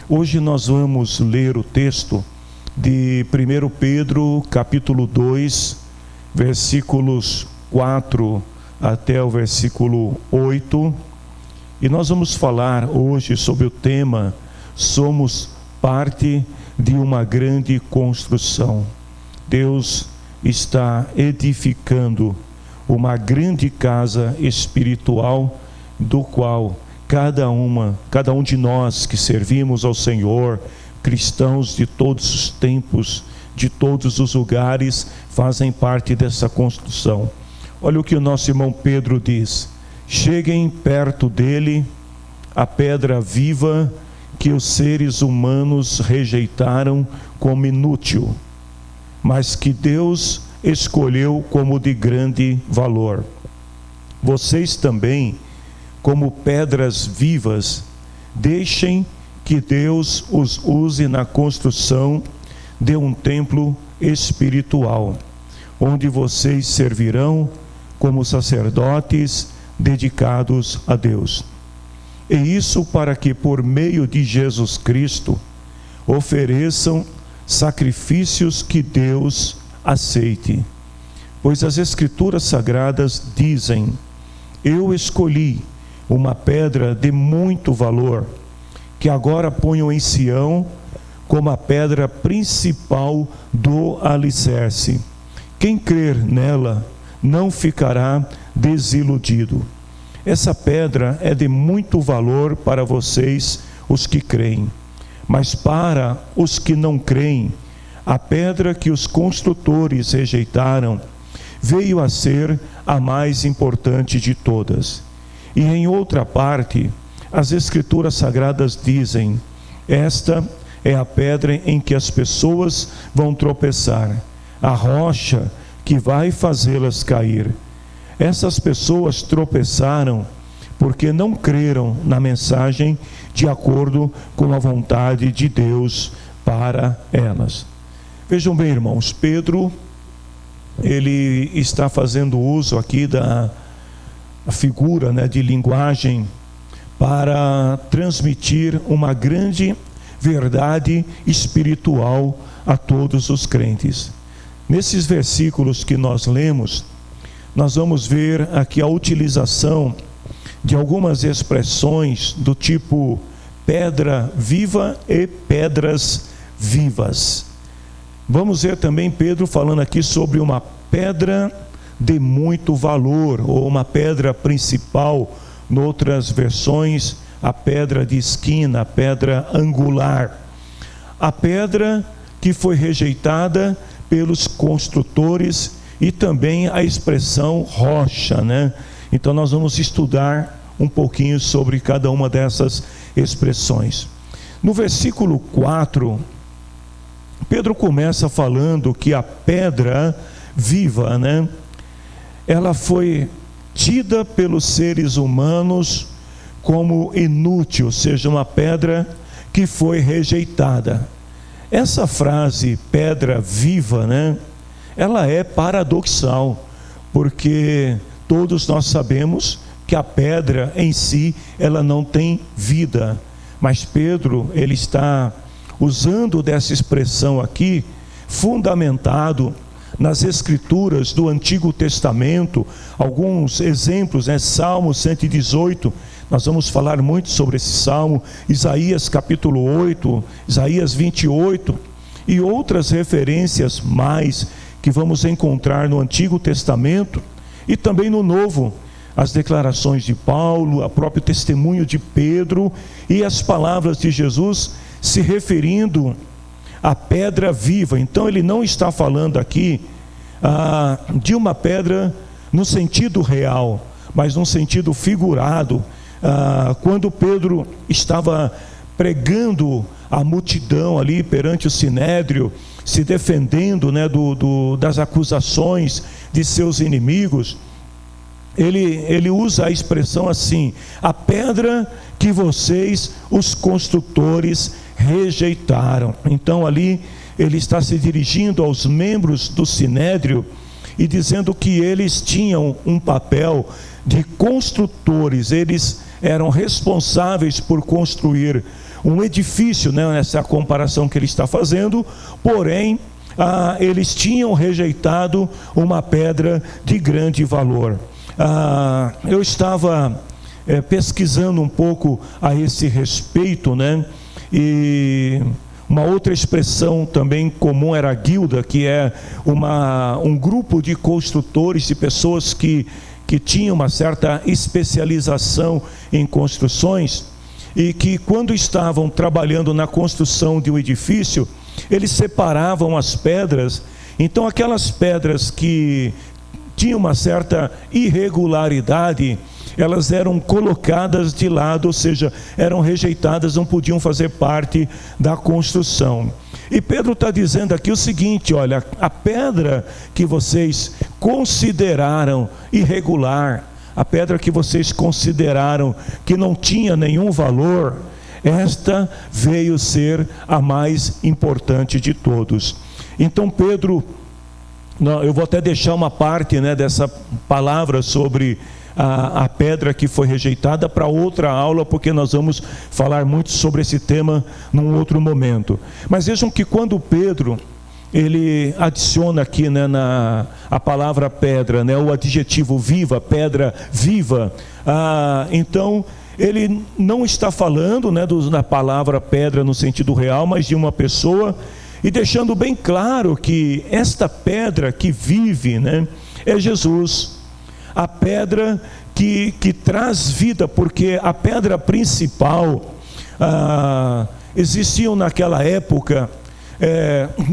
Hoje nós vamos ler o texto de 1 Pedro, capítulo 2, versículos 4 até o versículo 8. E nós vamos falar hoje sobre o tema: somos parte de uma grande construção. Deus está edificando uma grande casa espiritual, do qual cada um de nós que servimos ao Senhor, cristãos de todos os tempos, de todos os lugares, fazem parte dessa construção. Olha o que o nosso irmão Pedro diz: cheguem perto dele, a pedra viva que os seres humanos rejeitaram como inútil, mas que Deus escolheu como de grande valor. Vocês também, como pedras vivas, deixem que Deus os use na construção de um templo espiritual, onde vocês servirão como sacerdotes dedicados a Deus. E isso para que, por meio de Jesus Cristo, ofereçam sacrifícios que Deus aceite. Pois as Escrituras Sagradas dizem: eu escolhi uma pedra de muito valor, que agora ponho em Sião como a pedra principal do alicerce. Quem crer nela não ficará desiludido. Essa pedra é de muito valor para vocês, os que creem. Mas para os que não creem, a pedra que os construtores rejeitaram veio a ser a mais importante de todas. E em outra parte, as Escrituras Sagradas dizem: esta é a pedra em que as pessoas vão tropeçar, a rocha que vai fazê-las cair. Essas pessoas tropeçaram porque não creram na mensagem de acordo com a vontade de Deus para elas. Vejam bem, irmãos, Pedro, ele está fazendo uso aqui da figura, de linguagem para transmitir uma grande verdade espiritual a todos os crentes. Nesses versículos que nós lemos, nós vamos ver aqui a utilização de algumas expressões do tipo pedra viva e pedras vivas. Vamos ver também Pedro falando aqui sobre uma pedra de muito valor, ou uma pedra principal, em outras versões, a pedra de esquina, a pedra angular. A pedra que foi rejeitada pelos construtores, e também a expressão rocha, Então nós vamos estudar um pouquinho sobre cada uma dessas expressões. No versículo 4, Pedro começa falando que a pedra viva, ela foi tida pelos seres humanos como inútil, ou seja, uma pedra que foi rejeitada. Essa frase, pedra viva, ela é paradoxal, porque todos nós sabemos que a pedra em si, ela não tem vida. Mas Pedro, ele está usando dessa expressão aqui, fundamentado nas Escrituras do Antigo Testamento, alguns exemplos, Salmo 118, nós vamos falar muito sobre esse salmo, Isaías capítulo 8, Isaías 28, e outras referências mais que vamos encontrar no Antigo Testamento e também no Novo, as declarações de Paulo, o próprio testemunho de Pedro e as palavras de Jesus se referindo à pedra viva. Então ele não está falando aqui de uma pedra no sentido real, mas num sentido figurado. Quando Pedro estava pregando a multidão ali perante o sinédrio, se defendendo das acusações de seus inimigos, ele usa a expressão assim: a pedra que vocês, os construtores, rejeitaram. Então ali ele está se dirigindo aos membros do sinédrio e dizendo que eles tinham um papel de construtores, eles eram responsáveis por construir um edifício, né, nessa comparação que ele está fazendo, porém, eles tinham rejeitado uma pedra de grande valor. Eu estava pesquisando um pouco a esse respeito, né, e uma outra expressão também comum era a guilda, que é um grupo de construtores, de pessoas que tinham uma certa especialização em construções, e que quando estavam trabalhando na construção de um edifício, eles separavam as pedras. Então aquelas pedras que tinham uma certa irregularidade, elas eram colocadas de lado, ou seja, eram rejeitadas, não podiam fazer parte da construção. E Pedro está dizendo aqui o seguinte: olha, a pedra que vocês consideraram irregular, a pedra que vocês consideraram que não tinha nenhum valor, esta veio ser a mais importante de todos. Então Pedro, eu vou até deixar uma parte, né, dessa palavra sobre a pedra que foi rejeitada para outra aula, porque nós vamos falar muito sobre esse tema num outro momento. Mas vejam que quando Pedro, ele adiciona aqui, né, a palavra pedra, né, o adjetivo viva, pedra viva, então ele não está falando, né, da palavra pedra no sentido real, mas de uma pessoa, e deixando bem claro que esta pedra que vive, né, é Jesus. A pedra que traz vida, porque a pedra principal, existiam naquela época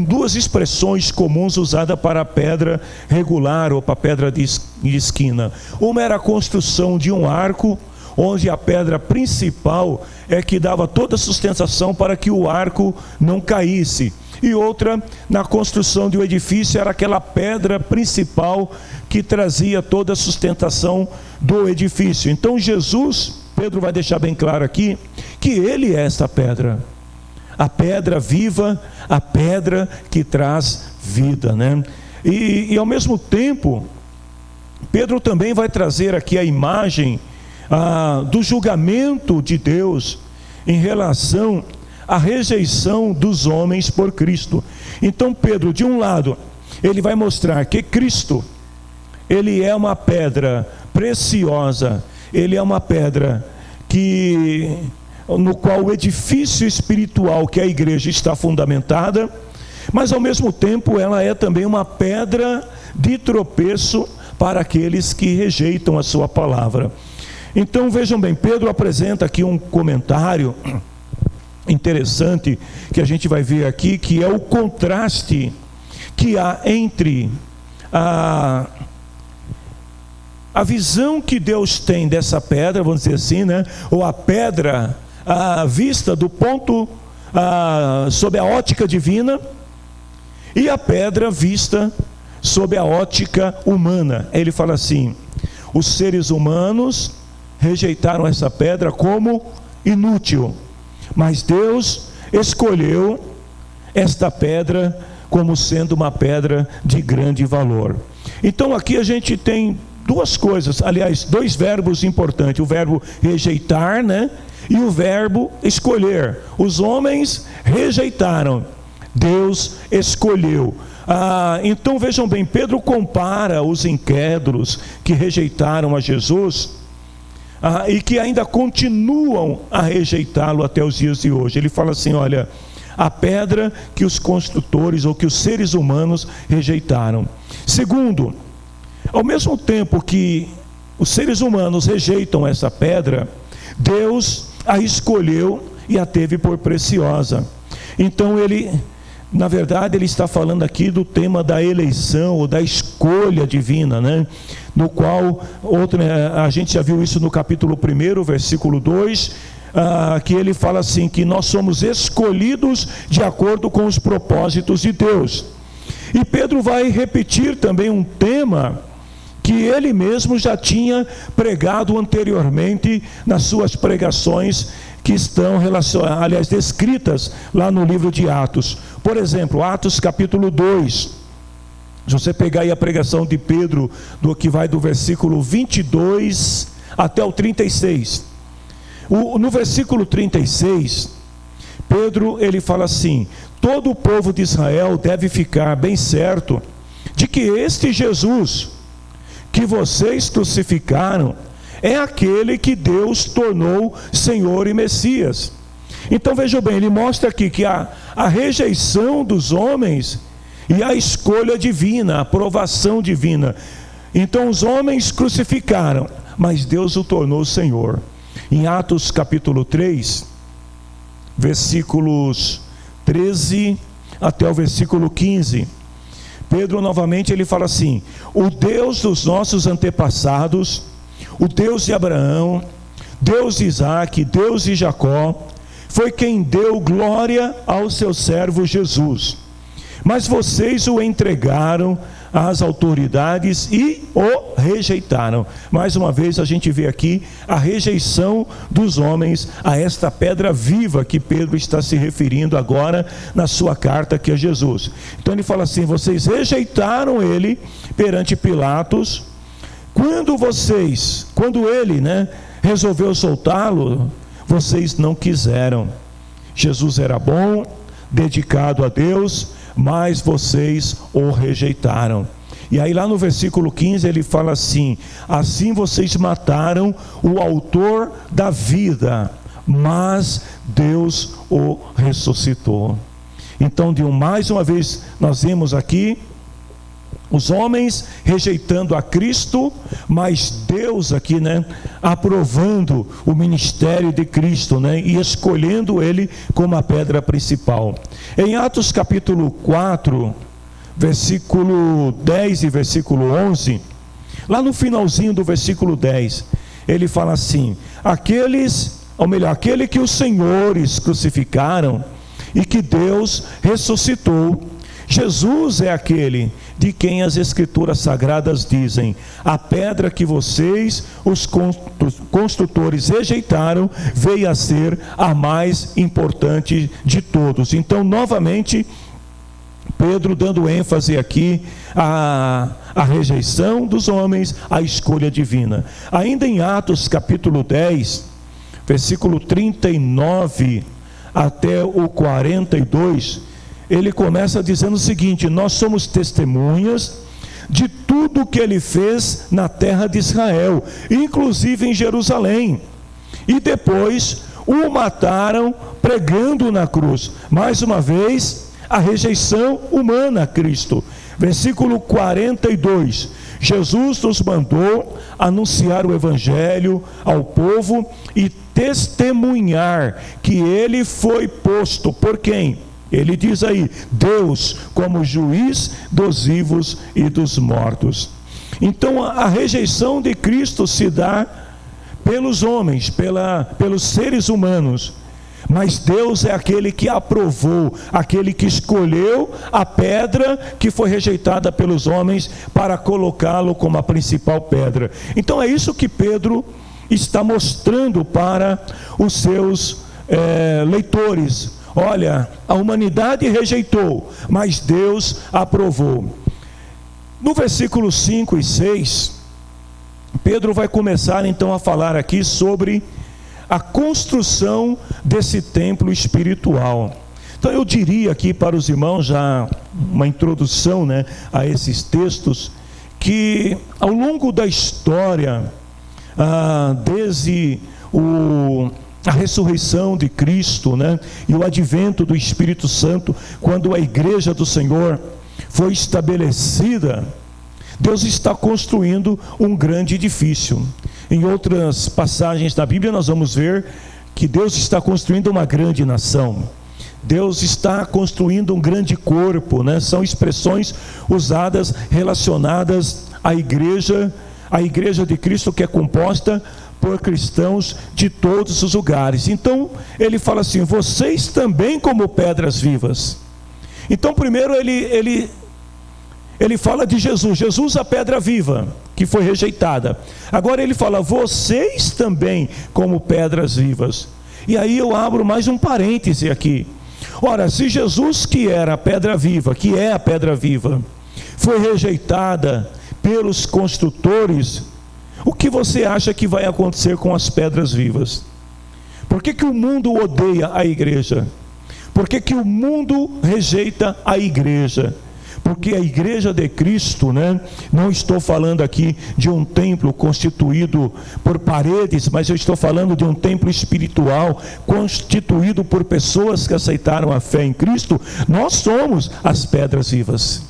duas expressões comuns usadas para a pedra regular ou para a pedra de esquina. Uma era a construção de um arco, onde a pedra principal é que dava toda a sustentação para que o arco não caísse. E outra, na construção de um edifício, era aquela pedra principal que trazia toda a sustentação do edifício. Então Jesus, Pedro vai deixar bem claro aqui, que ele é essa pedra, a pedra viva, a pedra que traz vida, né? E ao mesmo tempo, Pedro também vai trazer aqui a imagem do julgamento de Deus em relação à rejeição dos homens por Cristo. Então Pedro, de um lado, ele vai mostrar que Cristo, ele é uma pedra preciosa, ele é uma pedra no qual o edifício espiritual que a igreja está fundamentada, mas ao mesmo tempo ela é também uma pedra de tropeço para aqueles que rejeitam a sua palavra. Então vejam bem, Pedro apresenta aqui um comentário interessante que a gente vai ver aqui, que é o contraste que há entre a visão que Deus tem dessa pedra, vamos dizer assim, né? Ou a pedra vista do ponto sob a ótica divina, e a pedra vista sob a ótica humana. Ele fala assim: os seres humanos rejeitaram essa pedra como inútil, mas Deus escolheu esta pedra como sendo uma pedra de grande valor. Então aqui a gente tem duas coisas, aliás, dois verbos importantes: o verbo rejeitar, né, e o verbo escolher. Os homens rejeitaram, Deus escolheu. Então vejam bem, Pedro compara os incrédulos que rejeitaram a Jesus e que ainda continuam a rejeitá-lo até os dias de hoje. Ele fala assim: olha, a pedra que os construtores ou que os seres humanos rejeitaram. Segundo, ao mesmo tempo que os seres humanos rejeitam essa pedra, Deus a escolheu e a teve por preciosa. Então na verdade, ele está falando aqui do tema da eleição ou da escolha divina, né? No qual, a gente já viu isso no capítulo 1, versículo 2, que ele fala assim, que nós somos escolhidos de acordo com os propósitos de Deus. E Pedro vai repetir também um tema que ele mesmo já tinha pregado anteriormente nas suas pregações, que estão descritas lá no livro de Atos. Por exemplo, Atos capítulo 2, se você pegar aí a pregação de Pedro, que vai do versículo 22 até o 36, no versículo 36, Pedro, ele fala assim: todo o povo de Israel deve ficar bem certo de que este Jesus que vocês crucificaram é aquele que Deus tornou Senhor e Messias. Então vejam bem, ele mostra aqui que a rejeição dos homens e a escolha divina, a aprovação divina. Então os homens crucificaram, mas Deus o tornou Senhor. Em Atos capítulo 3, versículos 13 até o versículo 15, Pedro novamente ele fala assim: o Deus dos nossos antepassados, o Deus de Abraão, Deus de Isaque, Deus de Jacó, foi quem deu glória ao seu servo Jesus. Mas vocês o entregaram às autoridades e o rejeitaram. Mais uma vez a gente vê aqui a rejeição dos homens a esta pedra viva que Pedro está se referindo agora na sua carta aqui a Jesus. Então ele fala assim: vocês rejeitaram ele perante Pilatos. Quando ele resolveu soltá-lo, vocês não quiseram. Jesus era bom, dedicado a Deus, mas vocês o rejeitaram. E aí lá no versículo 15 ele fala assim: assim vocês mataram o autor da vida, mas Deus o ressuscitou. Então mais uma vez nós vemos aqui os homens rejeitando a Cristo, mas Deus aqui, aprovando o ministério de Cristo, e escolhendo ele como a pedra principal. Em Atos capítulo 4, versículo 10 e versículo 11, lá no finalzinho do versículo 10, ele fala assim: aquele que os senhores crucificaram e que Deus ressuscitou, Jesus é aquele de quem as escrituras sagradas dizem: a pedra que vocês, os construtores, rejeitaram, veio a ser a mais importante de todos. Então, novamente, Pedro dando ênfase aqui à rejeição dos homens, à escolha divina. Ainda em Atos capítulo 10, versículo 39 até o 42, ele começa dizendo o seguinte: nós somos testemunhas de tudo que ele fez na terra de Israel, inclusive em Jerusalém, e depois o mataram pregando na cruz. Mais uma vez, a rejeição humana a Cristo. Versículo 42, Jesus nos mandou anunciar o evangelho ao povo e testemunhar que ele foi posto por quem? Ele diz aí: Deus como juiz dos vivos e dos mortos. Então a rejeição de Cristo se dá pelos homens, pelos seres humanos, mas Deus é aquele que aprovou, aquele que escolheu a pedra que foi rejeitada pelos homens para colocá-lo como a principal pedra. Então é isso que Pedro está mostrando para os seus leitores. Olha, a humanidade rejeitou, mas Deus aprovou. No versículo 5 e 6, Pedro vai começar então a falar aqui sobre a construção desse templo espiritual. Então eu diria aqui para os irmãos, já uma introdução a esses textos, que ao longo da história, desde a ressurreição de Cristo, e o advento do Espírito Santo, quando a igreja do Senhor foi estabelecida, Deus está construindo um grande edifício. Em outras passagens da Bíblia nós vamos ver que Deus está construindo uma grande nação. Deus está construindo um grande corpo, São expressões usadas, relacionadas à igreja de Cristo, que é composta por cristãos de todos os lugares. Então ele fala assim: vocês também como pedras vivas. Então primeiro ele fala de Jesus, a pedra viva, que foi rejeitada. Agora ele fala: vocês também como pedras vivas. E aí eu abro mais um parêntese aqui. Ora, se Jesus, que era a pedra viva, que é a pedra viva, foi rejeitada pelos construtores, o que você acha que vai acontecer com as pedras vivas? Por que o mundo odeia a igreja? Por que que o mundo rejeita a igreja? Porque a igreja de Cristo, né? Não estou falando aqui de um templo constituído por paredes, mas eu estou falando de um templo espiritual constituído por pessoas que aceitaram a fé em Cristo. Nós somos as pedras vivas.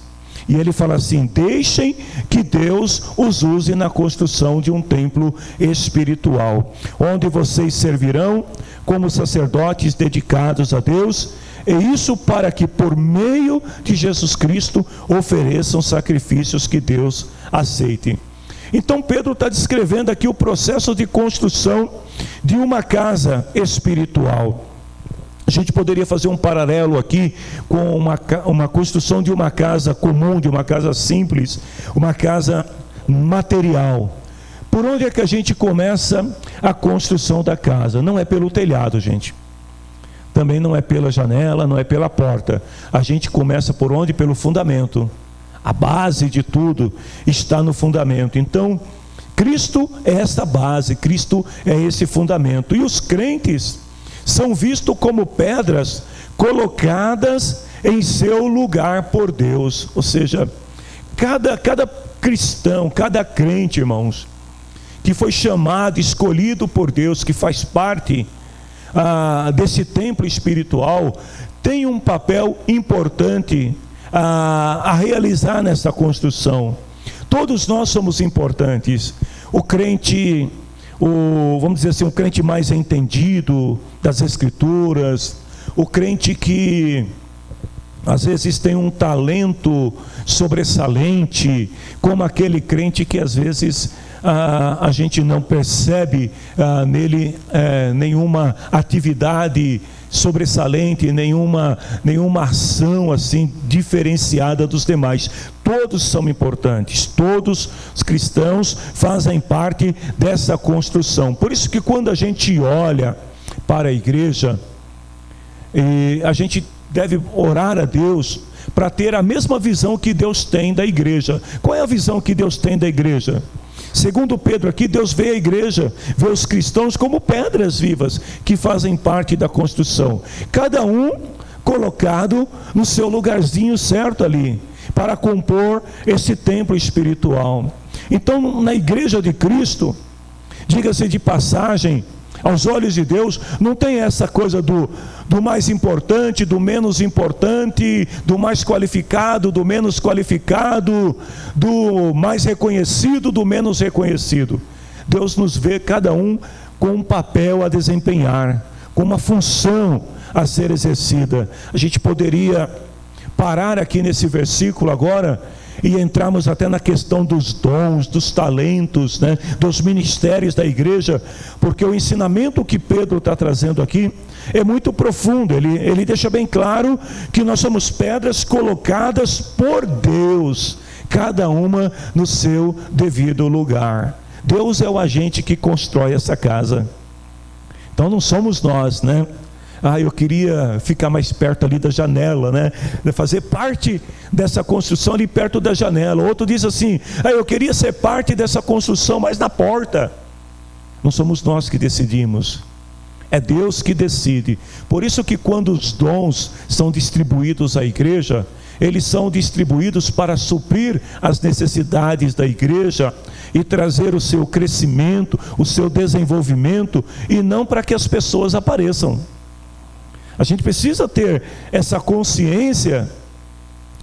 E ele fala assim: deixem que Deus os use na construção de um templo espiritual, onde vocês servirão como sacerdotes dedicados a Deus. E isso para que por meio de Jesus Cristo ofereçam sacrifícios que Deus aceite. Então Pedro está descrevendo aqui o processo de construção de uma casa espiritual. A gente poderia fazer um paralelo aqui com uma construção de uma casa comum, de uma casa simples, uma casa material. Por onde é que a gente começa a construção da casa? Não é pelo telhado, gente. Também não é pela janela, não é pela porta. A gente começa por onde? Pelo fundamento. A base de tudo está no fundamento. Então, Cristo é essa base, Cristo é esse fundamento. E os crentes são vistos como pedras colocadas em seu lugar por Deus. Ou seja, cada cristão, cada crente, irmãos, que foi chamado, escolhido por Deus, que faz parte desse templo espiritual, tem um papel importante a realizar nessa construção. Todos nós somos importantes. O crente, vamos dizer assim, um crente mais entendido das Escrituras, o crente que às vezes tem um talento sobressalente, como aquele crente que às vezes a gente não percebe nele nenhuma atividade sobressalente, nenhuma ação assim diferenciada dos demais. Todos são importantes, todos os cristãos fazem parte dessa construção. Por isso que quando a gente olha para a igreja, a gente deve orar a Deus para ter a mesma visão que Deus tem da igreja. Qual é a visão que Deus tem da igreja? Segundo Pedro aqui, Deus vê a igreja, vê os cristãos como pedras vivas que fazem parte da construção, cada um colocado no seu lugarzinho certo ali, para compor esse templo espiritual. Então, na igreja de Cristo, diga-se de passagem, aos olhos de Deus, não tem essa coisa do mais importante, do menos importante, do mais qualificado, do menos qualificado, do mais reconhecido, do menos reconhecido. Deus nos vê cada um com um papel a desempenhar, com uma função a ser exercida. A gente poderia parar aqui nesse versículo agora e entrarmos até na questão dos dons, dos talentos, né, dos ministérios da igreja, porque o ensinamento que Pedro está trazendo aqui é muito profundo. Ele deixa bem claro que nós somos pedras colocadas por Deus, cada uma no seu devido lugar. Deus é o agente que constrói essa casa. Então não somos nós, né? Eu queria ficar mais perto ali da janela, né? Fazer parte dessa construção ali perto da janela. Outro diz assim: eu queria ser parte dessa construção, mas na porta. Não somos nós que decidimos, é Deus que decide. Por isso que quando os dons são distribuídos à igreja, eles são distribuídos para suprir as necessidades da igreja e trazer o seu crescimento, o seu desenvolvimento, e não para que as pessoas apareçam. A gente precisa ter essa consciência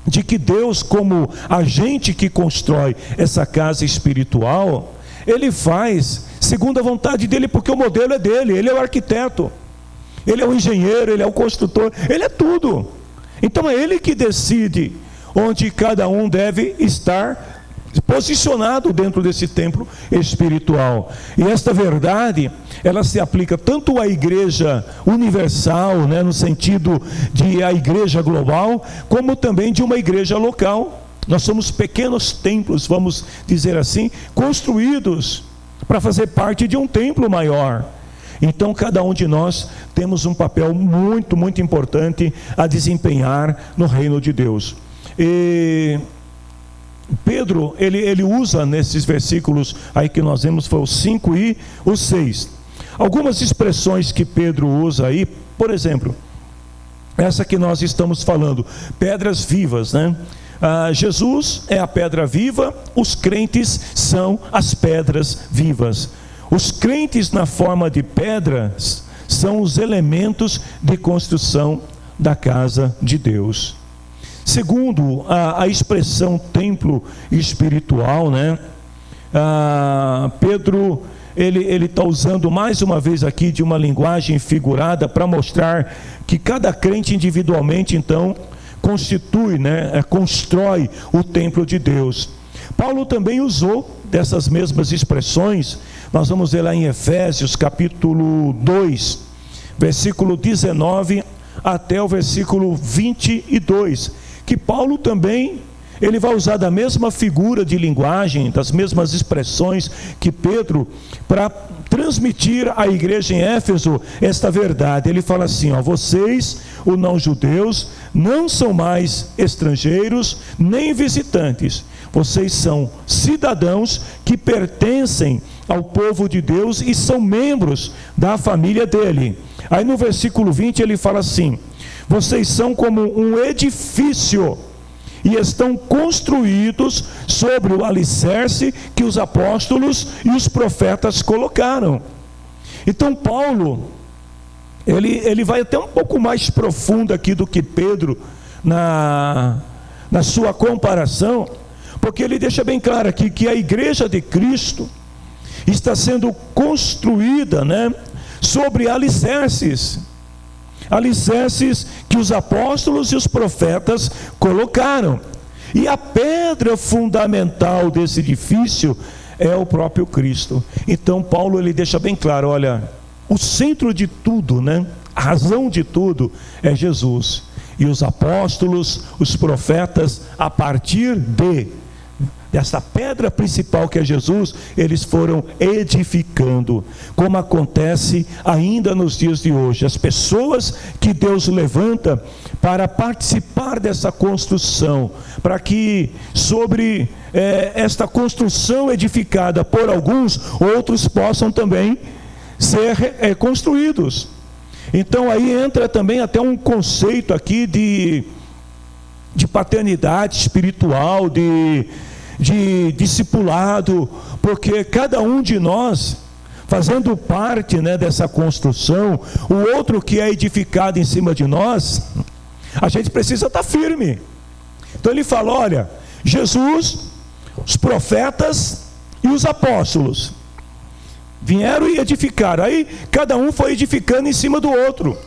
de que Deus, como agente que constrói essa casa espiritual, Ele faz segundo a vontade dEle, porque o modelo é dEle. Ele é o arquiteto, Ele é o engenheiro, Ele é o construtor, Ele é tudo. Então é Ele que decide onde cada um deve estar posicionado dentro desse templo espiritual. E esta verdade, ela se aplica tanto à igreja universal, né, no sentido de a igreja global, como também de uma igreja local. Nós somos pequenos templos, vamos dizer assim, construídos para fazer parte de um templo maior. Então cada um de nós temos um papel muito, muito importante a desempenhar no reino de Deus. E Pedro, ele usa nesses versículos aí que nós vemos, foi o 5 e o 6, algumas expressões que Pedro usa aí. Por exemplo, essa que nós estamos falando, pedras vivas, né? Jesus é a pedra viva, os crentes são as pedras vivas. Os crentes na forma de pedras são os elementos de construção da casa de Deus. Segundo a expressão templo espiritual, né? Pedro, ele está usando mais uma vez aqui de uma linguagem figurada para mostrar que cada crente individualmente, então, constitui, né? Constrói o templo de Deus. Paulo também usou dessas mesmas expressões. Nós vamos ver lá em Efésios capítulo 2, versículo 19 até o versículo 22, que Paulo também, ele vai usar da mesma figura de linguagem, das mesmas expressões que Pedro, para transmitir à igreja em Éfeso esta verdade. Ele fala assim, ó: vocês, os não-judeus, não são mais estrangeiros nem visitantes, vocês são cidadãos que pertencem ao povo de Deus e são membros da família dele. Aí no versículo 20 ele fala assim: vocês são como um edifício e estão construídos sobre o alicerce que os apóstolos e os profetas colocaram. Então Paulo, ele vai até um pouco mais profundo aqui do que Pedro na sua comparação, porque ele deixa bem claro aqui que a igreja de Cristo está sendo construída, né, sobre alicerces que os apóstolos e os profetas colocaram. E a pedra fundamental desse edifício é o próprio Cristo. Então Paulo, ele deixa bem claro, olha, o centro de tudo, né, a razão de tudo é Jesus. E os apóstolos, os profetas, a partir dessa pedra principal que é Jesus, eles foram edificando, como acontece ainda nos dias de hoje. As pessoas que Deus levanta para participar dessa construção, para que sobre esta construção edificada por alguns, outros possam também ser construídos. Então aí entra também até um conceito aqui de paternidade espiritual, de discipulado, porque cada um de nós, fazendo parte, né, dessa construção, o outro que é edificado em cima de nós, a gente precisa estar firme. Então ele fala, olha, Jesus, os profetas e os apóstolos vieram e edificaram, aí cada um foi edificando em cima do outro.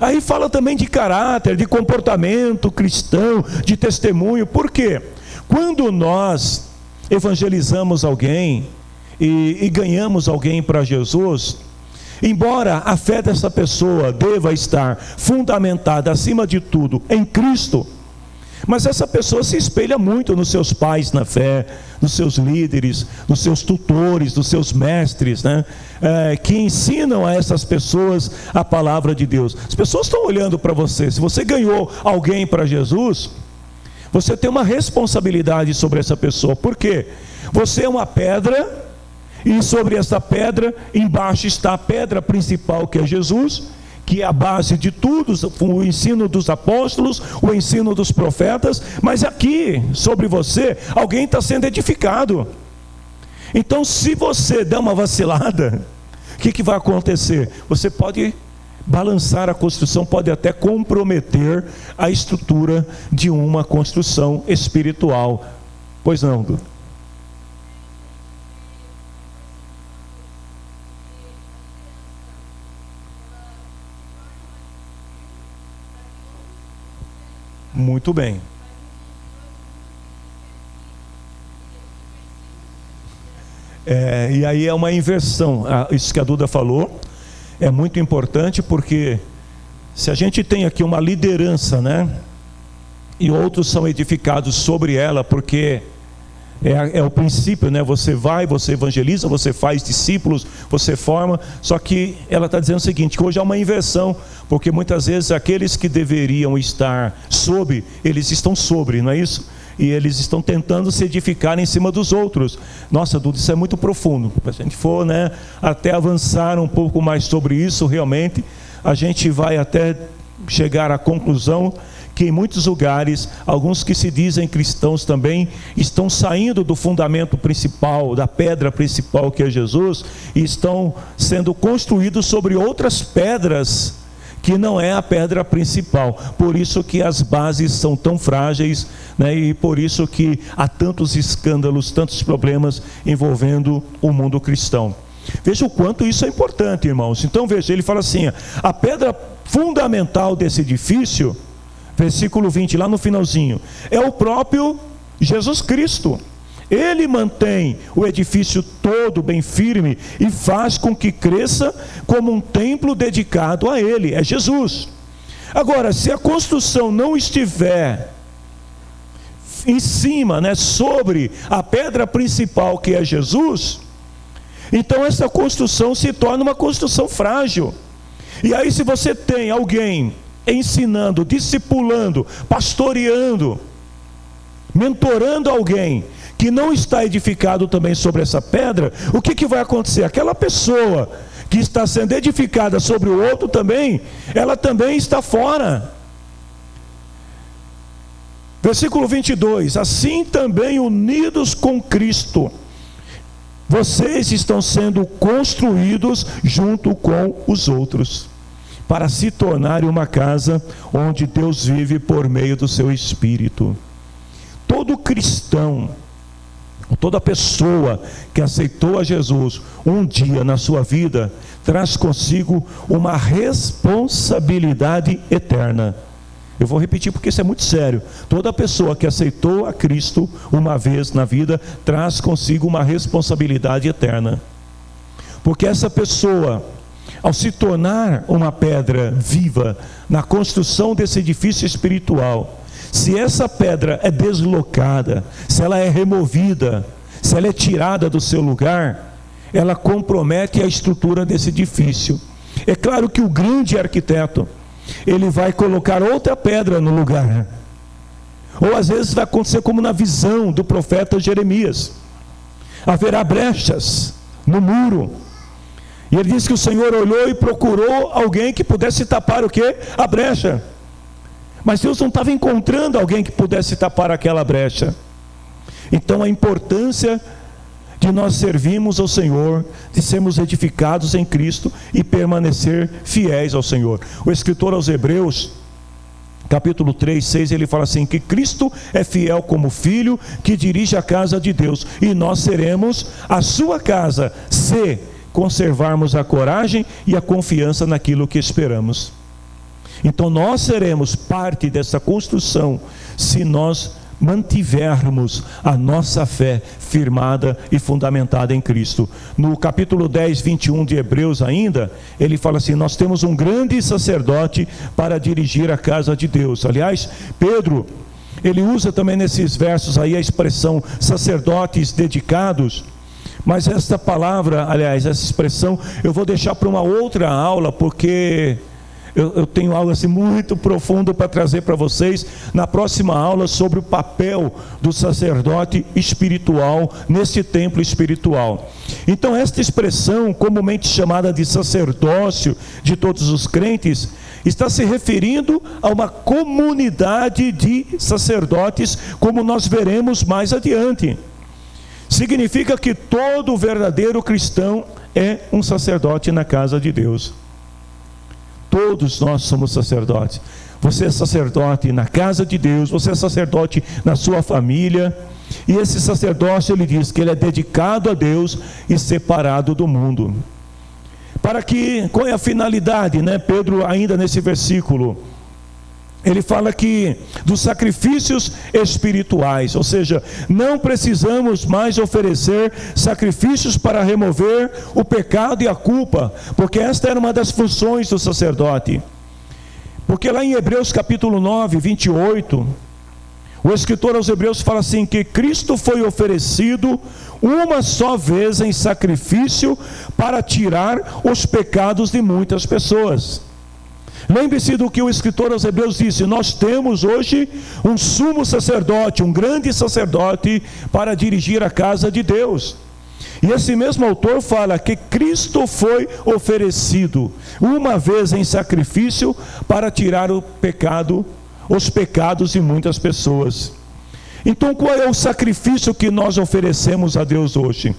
Aí fala também de caráter, de comportamento cristão, de testemunho. Por quê? Quando nós evangelizamos alguém e ganhamos alguém para Jesus, embora a fé dessa pessoa deva estar fundamentada acima de tudo em Cristo, mas essa pessoa se espelha muito nos seus pais na fé, nos seus líderes, nos seus tutores, nos seus mestres, né? Que ensinam a essas pessoas a palavra de Deus. As pessoas estão olhando para você. Se você ganhou alguém para Jesus, você tem uma responsabilidade sobre essa pessoa. Por quê? Você é uma pedra, e sobre essa pedra, embaixo está a pedra principal, que é Jesus, que é a base de tudo, o ensino dos apóstolos, o ensino dos profetas. Mas aqui, sobre você, alguém está sendo edificado. Então, se você der uma vacilada, o que vai acontecer? Você pode balançar a construção, pode até comprometer a estrutura de uma construção espiritual. Pois não, Dudu? Muito bem. E aí é uma inversão. Isso que a Duda falou é muito importante, porque se a gente tem aqui uma liderança, né, e outros são edificados sobre ela, porque é o princípio, né? Você vai, você evangeliza, você faz discípulos, você forma. Só que ela está dizendo o seguinte, que hoje há uma inversão, porque muitas vezes aqueles que deveriam estar sob, eles estão sobre, não é isso? E eles estão tentando se edificar em cima dos outros. Nossa, Dudu, isso é muito profundo. Se a gente for, né, até avançar um pouco mais sobre isso, realmente, a gente vai até chegar à conclusão que em muitos lugares, alguns que se dizem cristãos também, estão saindo do fundamento principal, da pedra principal que é Jesus, e estão sendo construídos sobre outras pedras, que não é a pedra principal. Por isso que as bases são tão frágeis, né? E por isso que há tantos escândalos, tantos problemas envolvendo o mundo cristão. Veja o quanto isso é importante, irmãos. Então veja, ele fala assim, a pedra fundamental desse edifício, versículo 20, lá no finalzinho, é o próprio Jesus Cristo. Ele mantém o edifício todo bem firme e faz com que cresça como um templo dedicado a Ele, é Jesus. Agora, se a construção não estiver em cima, né, sobre a pedra principal que é Jesus, então essa construção se torna uma construção frágil. E aí, se você tem alguém ensinando, discipulando, pastoreando, mentorando alguém que não está edificado também sobre essa pedra, o que vai acontecer? Aquela pessoa que está sendo edificada sobre o outro também, ela também está fora. Versículo 22, assim também unidos com Cristo, vocês estão sendo construídos junto com os outros, para se tornarem uma casa onde Deus vive por meio do seu Espírito. Todo cristão, toda pessoa que aceitou a Jesus um dia na sua vida, traz consigo uma responsabilidade eterna. Eu vou repetir porque isso é muito sério. Toda pessoa que aceitou a Cristo uma vez na vida, traz consigo uma responsabilidade eterna. Porque essa pessoa, ao se tornar uma pedra viva na construção desse edifício espiritual, se essa pedra é deslocada, se ela é removida, se ela é tirada do seu lugar, ela compromete a estrutura desse edifício. É claro que o grande arquiteto, ele vai colocar outra pedra no lugar, ou às vezes vai acontecer como na visão do profeta Jeremias, haverá brechas no muro, e ele diz que o Senhor olhou e procurou alguém que pudesse tapar o quê? A brecha. Mas Deus não estava encontrando alguém que pudesse tapar aquela brecha. Então a importância de nós servirmos ao Senhor, de sermos edificados em Cristo e permanecer fiéis ao Senhor. O escritor aos Hebreus, capítulo 3, 6, ele fala assim, que Cristo é fiel como filho que dirige a casa de Deus, e nós seremos a sua casa, se conservarmos a coragem e a confiança naquilo que esperamos. Então nós seremos parte dessa construção, se nós mantivermos a nossa fé firmada e fundamentada em Cristo. No capítulo 10, 21 de Hebreus ainda, ele fala assim, nós temos um grande sacerdote para dirigir a casa de Deus. Aliás, Pedro, ele usa também nesses versos aí a expressão sacerdotes dedicados, mas esta palavra, aliás, essa expressão, eu vou deixar para uma outra aula, porque eu tenho algo assim muito profundo para trazer para vocês na próxima aula sobre o papel do sacerdote espiritual nesse templo espiritual. Então esta expressão, comumente chamada de sacerdócio de todos os crentes, está se referindo a uma comunidade de sacerdotes, como nós veremos mais adiante. Significa que todo verdadeiro cristão é um sacerdote na casa de Deus. Todos nós somos sacerdotes. Você é sacerdote na casa de Deus, você é sacerdote na sua família, e esse sacerdócio, ele diz que ele é dedicado a Deus e separado do mundo. Para que, qual é a finalidade, né? Pedro ainda nesse versículo, ele fala que dos sacrifícios espirituais, ou seja, não precisamos mais oferecer sacrifícios para remover o pecado e a culpa, porque esta era uma das funções do sacerdote. Porque lá em Hebreus capítulo 9, 28, o escritor aos Hebreus fala assim, que Cristo foi oferecido uma só vez em sacrifício para tirar os pecados de muitas pessoas. Lembre-se do que o escritor aos Hebreus disse, nós temos hoje um sumo sacerdote, um grande sacerdote para dirigir a casa de Deus. E esse mesmo autor fala que Cristo foi oferecido uma vez em sacrifício para tirar os pecados de muitas pessoas. Então, qual é o sacrifício que nós oferecemos a Deus hoje?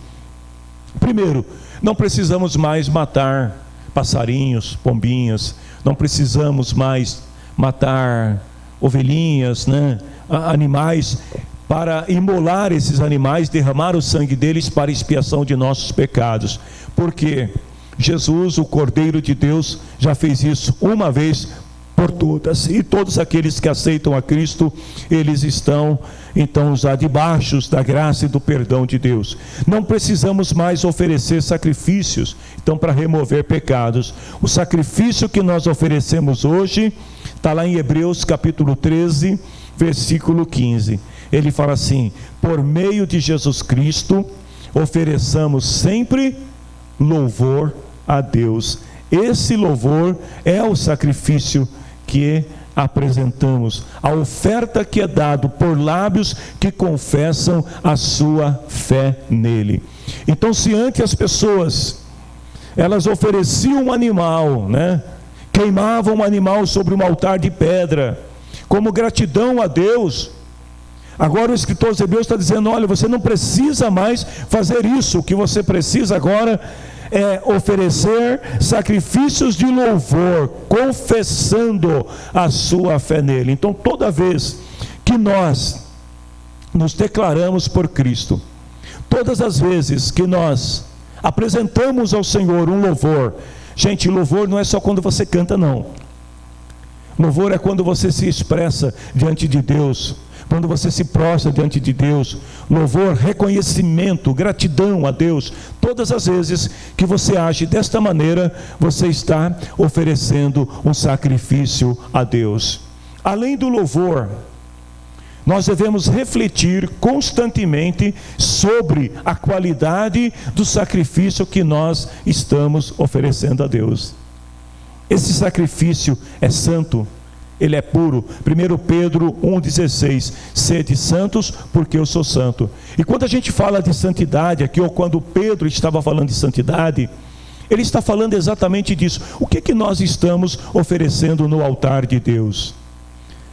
Primeiro, não precisamos mais matar passarinhos, pombinhas, não precisamos mais matar ovelhinhas, animais, para imolar esses animais, derramar o sangue deles para expiação de nossos pecados. Porque Jesus, o Cordeiro de Deus, já fez isso uma vez por todas, e todos aqueles que aceitam a Cristo, eles estão então já debaixo da graça e do perdão de Deus. Não precisamos mais oferecer sacrifícios, então, para remover pecados. O sacrifício que nós oferecemos hoje, está lá em Hebreus capítulo 13, versículo 15, ele fala assim: por meio de Jesus Cristo, ofereçamos sempre louvor a Deus. Esse louvor é o sacrifício que apresentamos, a oferta que é dado por lábios que confessam a sua fé nele. Então, se antes as pessoas, elas ofereciam um animal, queimavam um animal sobre um altar de pedra, como gratidão a Deus, agora o escritor aos Hebreus está dizendo: olha, você não precisa mais fazer isso, o que você precisa agora é oferecer sacrifícios de louvor, confessando a sua fé nele. Então, toda vez que nós nos declaramos por Cristo, todas as vezes que nós apresentamos ao Senhor um louvor, gente, louvor não é só quando você canta, não. Louvor é quando você se expressa diante de Deus, quando você se prostra diante de Deus. Louvor, reconhecimento, gratidão a Deus. Todas as vezes que você age desta maneira, você está oferecendo um sacrifício a Deus. Além do louvor, nós devemos refletir constantemente sobre a qualidade do sacrifício que nós estamos oferecendo a Deus. Esse sacrifício é santo, ele é puro. 1 Pedro 1,16: sede santos, porque eu sou santo. E quando a gente fala de santidade aqui, ou quando Pedro estava falando de santidade, ele está falando exatamente disso. O que nós estamos oferecendo no altar de Deus?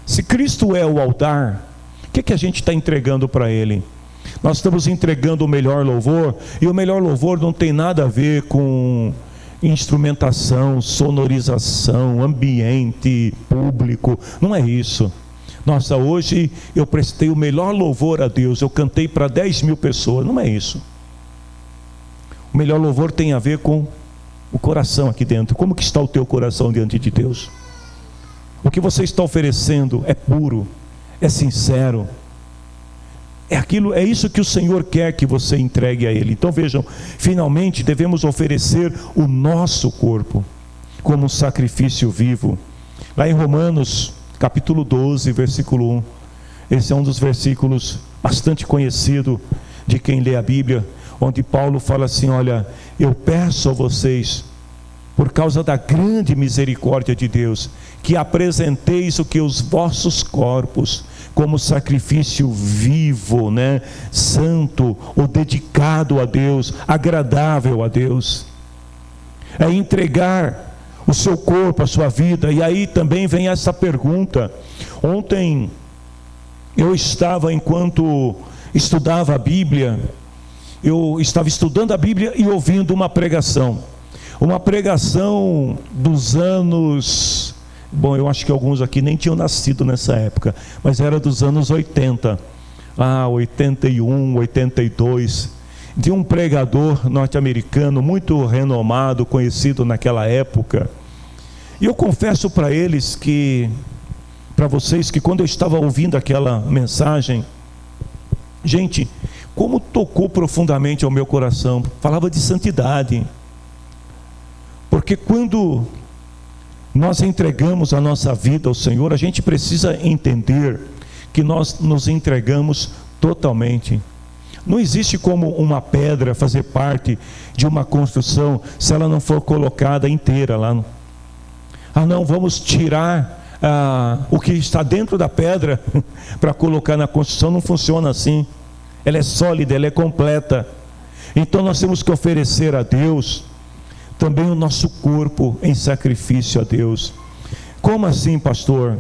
Se Cristo é o altar, o que a gente está entregando para Ele? Nós estamos entregando o melhor louvor, e o melhor louvor não tem nada a ver com instrumentação, sonorização, ambiente público, não é isso. Nossa, hoje eu prestei o melhor louvor a Deus, eu cantei para 10 mil pessoas, não é isso. O melhor louvor tem a ver com o coração aqui dentro. Como que está o teu coração diante de Deus? O que você está oferecendo é puro, é sincero, é isso que o Senhor quer que você entregue a Ele. Então vejam, finalmente devemos oferecer o nosso corpo como um sacrifício vivo. Lá em Romanos capítulo 12, versículo 1, esse é um dos versículos bastante conhecido de quem lê a Bíblia, onde Paulo fala assim: olha, eu peço a vocês, por causa da grande misericórdia de Deus, que apresenteis o que os vossos corpos como sacrifício vivo, santo, ou dedicado a Deus, agradável a Deus. É entregar o seu corpo, a sua vida. E aí também vem essa pergunta. Ontem eu estava, enquanto estudava a Bíblia, eu estava estudando a Bíblia e ouvindo uma pregação dos anos... Bom, eu acho que alguns aqui nem tinham nascido nessa época, mas era dos anos 80, 81, 82, de um pregador norte-americano muito renomado, conhecido naquela época. E eu confesso para vocês que quando eu estava ouvindo aquela mensagem, gente, como tocou profundamente ao meu coração. Falava de santidade, porque quando nós entregamos a nossa vida ao Senhor, a gente precisa entender que nós nos entregamos totalmente. Não existe como uma pedra fazer parte de uma construção se ela não for colocada inteira lá. Não, vamos tirar o que está dentro da pedra para colocar na construção. Não funciona assim. Ela é sólida, ela é completa. Então nós temos que oferecer a Deus também o nosso corpo em sacrifício a Deus. Como assim, pastor?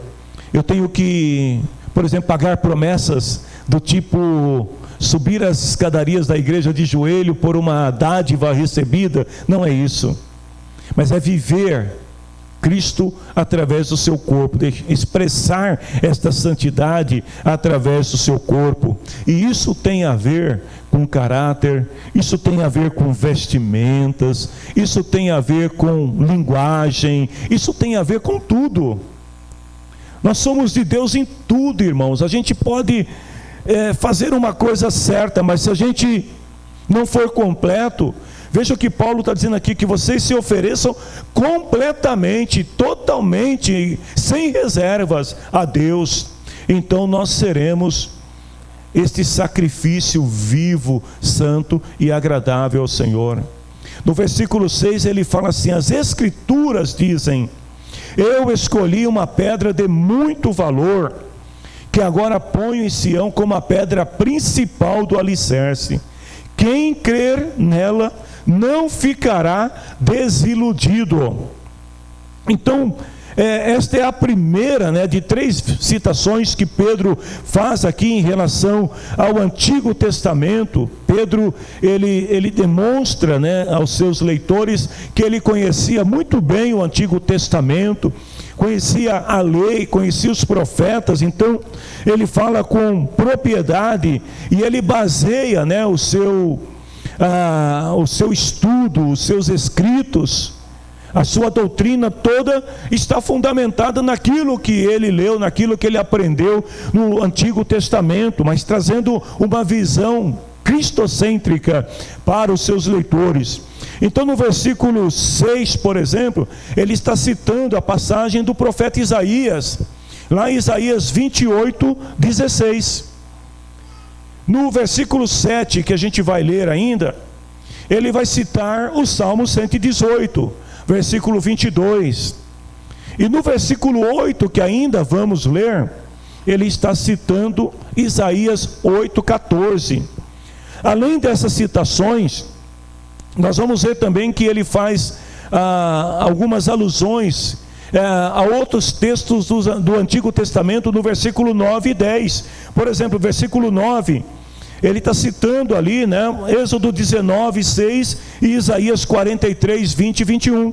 Eu tenho que, por exemplo, pagar promessas do tipo subir as escadarias da igreja de joelho por uma dádiva recebida? Não é isso, mas é viver Cristo através do seu corpo, expressar esta santidade através do seu corpo. E isso tem a ver com caráter, isso tem a ver com vestimentas, isso tem a ver com linguagem, isso tem a ver com tudo. Nós somos de Deus em tudo, irmãos. A gente pode fazer uma coisa certa, mas se a gente não for completo, veja o que Paulo está dizendo aqui, que vocês se ofereçam completamente, totalmente, sem reservas a Deus. Então nós seremos este sacrifício vivo, santo e agradável ao Senhor. No versículo 6 ele fala assim: as Escrituras dizem: eu escolhi uma pedra de muito valor, que agora ponho em Sião como a pedra principal do alicerce. Quem crer nela não ficará desiludido. Então, esta é a primeira, de 3 citações que Pedro faz aqui em relação ao Antigo Testamento. Pedro, ele demonstra, aos seus leitores que ele conhecia muito bem o Antigo Testamento, conhecia a lei, conhecia os profetas. Então ele fala com propriedade e ele baseia o seu estudo, os seus escritos, a sua doutrina toda está fundamentada naquilo que ele leu, naquilo que ele aprendeu no Antigo Testamento, mas trazendo uma visão cristocêntrica para os seus leitores. Então no versículo 6, por exemplo, ele está citando a passagem do profeta Isaías, lá em Isaías 28:16. No versículo 7, que a gente vai ler ainda, ele vai citar o Salmo 118, versículo 22. E no versículo 8, que ainda vamos ler, ele está citando Isaías 8:14. Além dessas citações, nós vamos ver também que ele faz algumas alusões a outros textos do Antigo Testamento, no versículo 9 e 10. Por exemplo, versículo 9, ele está citando ali, Êxodo 19:6 e Isaías 43:20 e 21.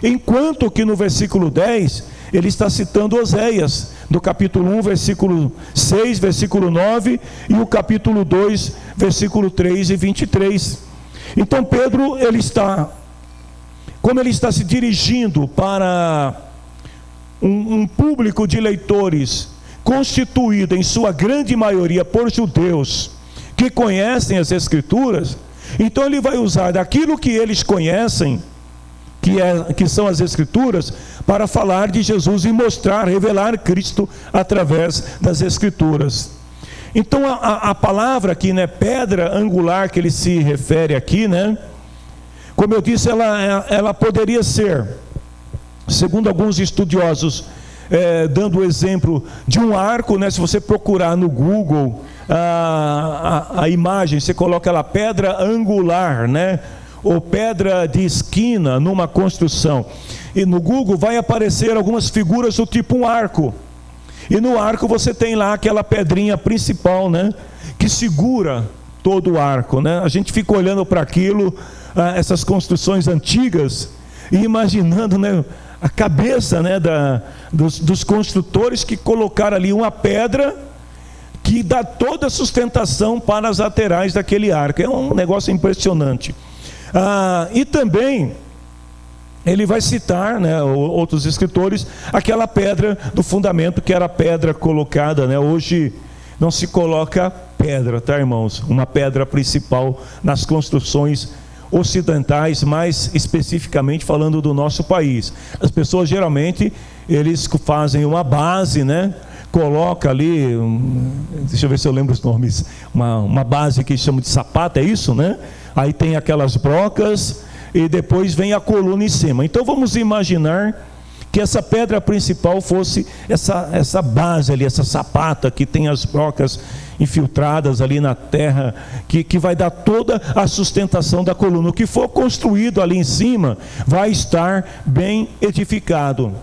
Enquanto que no versículo 10, ele está citando Oséias, do capítulo 1, versículo 6, versículo 9, e o capítulo 2, versículo 3 e 23. Então Pedro, como ele está se dirigindo para um público de leitores constituído em sua grande maioria por judeus que conhecem as Escrituras, então ele vai usar daquilo que eles conhecem, que são as Escrituras, para falar de Jesus e mostrar, revelar Cristo através das Escrituras. Então a palavra aqui, pedra angular, que ele se refere aqui, como eu disse, ela poderia ser, segundo alguns estudiosos, dando o exemplo de um arco, se você procurar no Google a imagem, você coloca lá pedra angular, ou pedra de esquina numa construção, e no Google vai aparecer algumas figuras do tipo um arco, e no arco você tem lá aquela pedrinha principal, que segura todo o arco, A gente fica olhando para aquilo, essas construções antigas, e imaginando, a cabeça, dos construtores que colocaram ali uma pedra que dá toda a sustentação para as laterais daquele arco. É um negócio impressionante. E também ele vai citar, outros escritores, aquela pedra do fundamento, que era a pedra colocada, hoje não se coloca pedra, tá, irmãos? Uma pedra principal nas construções ocidentais, mais especificamente falando do nosso país. As pessoas geralmente, eles fazem uma base, coloca ali, deixa eu ver se eu lembro os nomes, uma base que chamam de sapata, é isso, Aí tem aquelas brocas e depois vem a coluna em cima. Então vamos imaginar que essa pedra principal fosse essa base ali, essa sapata que tem as brocas infiltradas ali na terra, que vai dar toda a sustentação da coluna. O que for construído ali em cima vai estar bem edificado.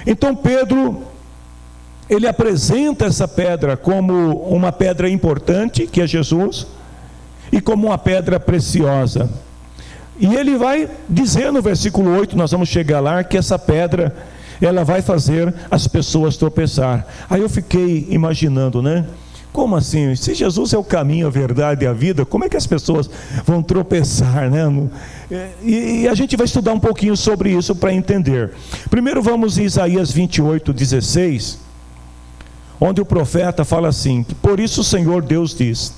Então Pedro, ele apresenta essa pedra como uma pedra importante, que é Jesus, e como uma pedra preciosa. E ele vai dizer no versículo 8, nós vamos chegar lá, que essa pedra, ela vai fazer as pessoas tropeçar. Aí eu fiquei imaginando, né? Como assim? Se Jesus é o caminho, a verdade e a vida, como é que as pessoas vão tropeçar, né? E a gente vai estudar um pouquinho sobre isso para entender. Primeiro vamos em Isaías 28:16, onde o profeta fala assim: por isso o Senhor Deus diz: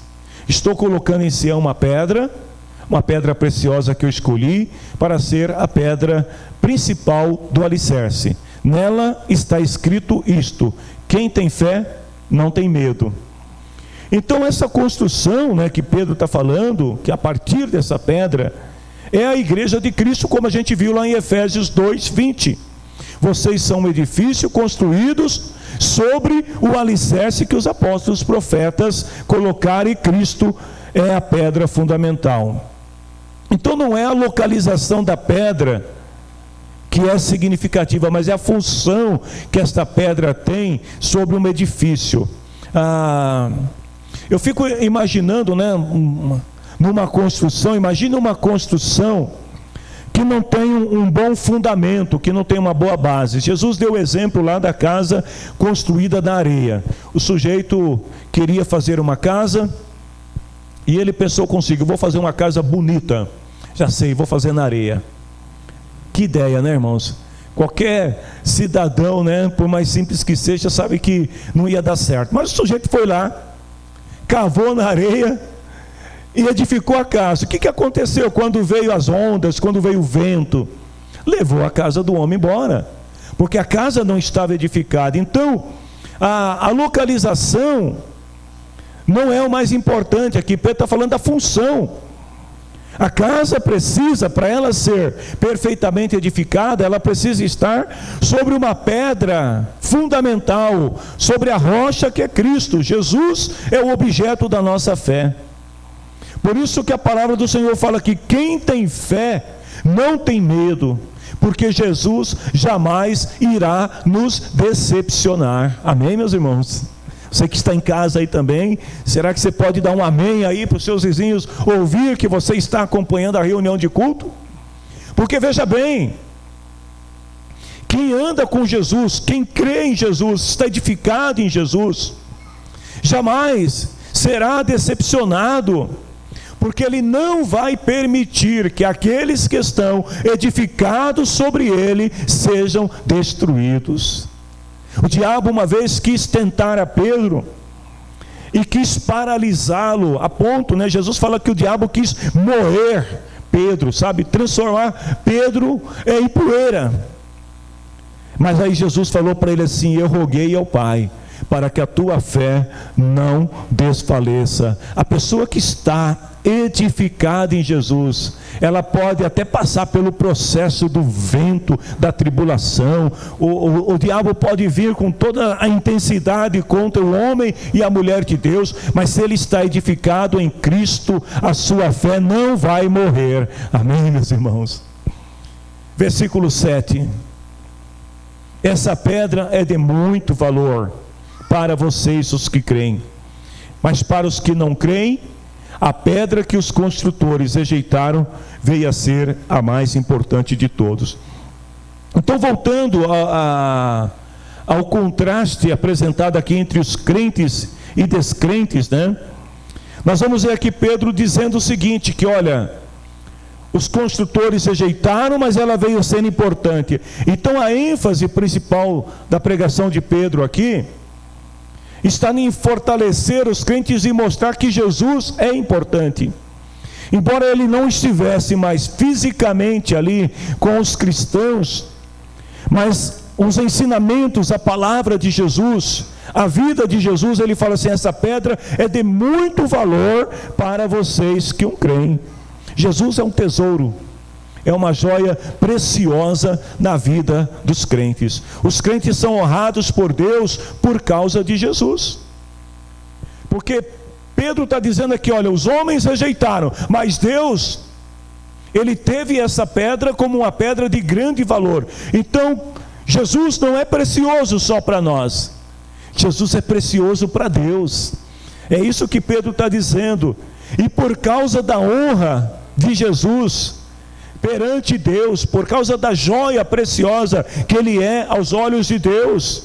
estou colocando em Sião uma pedra preciosa que eu escolhi para ser a pedra principal do alicerce. Nela está escrito isto: quem tem fé não tem medo. Então essa construção, né, que Pedro está falando, que a partir dessa pedra, é a igreja de Cristo, como a gente viu lá em Efésios 2:20. Vocês são um edifício construídos sobre o alicerce que os apóstolos, profetas colocaram, e Cristo é a pedra fundamental. Então não é a localização da pedra que é significativa, mas é a função que esta pedra tem sobre um edifício. Eu fico imaginando, né, numa construção, imagina uma construção que não tem um bom fundamento, que não tem uma boa base. Jesus deu o exemplo lá da casa construída na areia. O sujeito queria fazer uma casa e ele pensou consigo: vou fazer uma casa bonita, já sei, vou fazer na areia. Que ideia, né, irmãos? Qualquer cidadão, né, por mais simples que seja, sabe que não ia dar certo. Mas o sujeito foi lá, cavou na areia e edificou a casa. O que aconteceu quando veio as ondas, quando veio o vento? Levou a casa do homem embora, porque a casa não estava edificada. Então, a localização não é o mais importante aqui. Pedro está falando da função. A casa precisa, para ela ser perfeitamente edificada, ela precisa estar sobre uma pedra fundamental, sobre a rocha que é Cristo. Jesus é o objeto da nossa fé. Por isso que a palavra do Senhor fala que quem tem fé não tem medo, porque Jesus jamais irá nos decepcionar. Amém, meus irmãos? Você que está em casa aí também, será que você pode dar um amém aí para os seus vizinhos ouvir que você está acompanhando a reunião de culto? Porque veja bem, quem anda com Jesus, quem crê em Jesus, está edificado em Jesus, jamais será decepcionado, porque Ele não vai permitir que aqueles que estão edificados sobre Ele sejam destruídos. O diabo uma vez quis tentar a Pedro e quis paralisá-lo, a ponto, né, Jesus fala que o diabo quis moer Pedro, sabe, transformar Pedro em poeira. Mas aí Jesus falou para ele assim: eu roguei ao Pai para que a tua fé não desfaleça. A pessoa que está edificada em Jesus, ela pode até passar pelo processo do vento, da tribulação, o diabo pode vir com toda a intensidade contra o homem e a mulher de Deus, mas se ele está edificado em Cristo, a sua fé não vai morrer. Amém, meus irmãos? Versículo 7: essa pedra é de muito valor para vocês, os que creem, mas para os que não creem, a pedra que os construtores rejeitaram veio a ser a mais importante de todos. Então, voltando ao contraste apresentado aqui entre os crentes e descrentes, né? Nós vamos ver aqui Pedro dizendo o seguinte, que olha, os construtores rejeitaram, mas ela veio sendo importante. Então a ênfase principal da pregação de Pedro aqui está em fortalecer os crentes e mostrar que Jesus é importante. Embora ele não estivesse mais fisicamente ali com os cristãos, mas os ensinamentos, a palavra de Jesus, a vida de Jesus, ele fala assim: essa pedra é de muito valor para vocês que o creem. Jesus é um tesouro, é uma joia preciosa na vida dos crentes. Os crentes são honrados por Deus por causa de Jesus. Porque Pedro está dizendo aqui, olha, os homens rejeitaram, mas Deus, Ele teve essa pedra como uma pedra de grande valor. Então, Jesus não é precioso só para nós, Jesus é precioso para Deus. É isso que Pedro está dizendo. E por causa da honra de Jesus perante Deus, por causa da joia preciosa que Ele é aos olhos de Deus,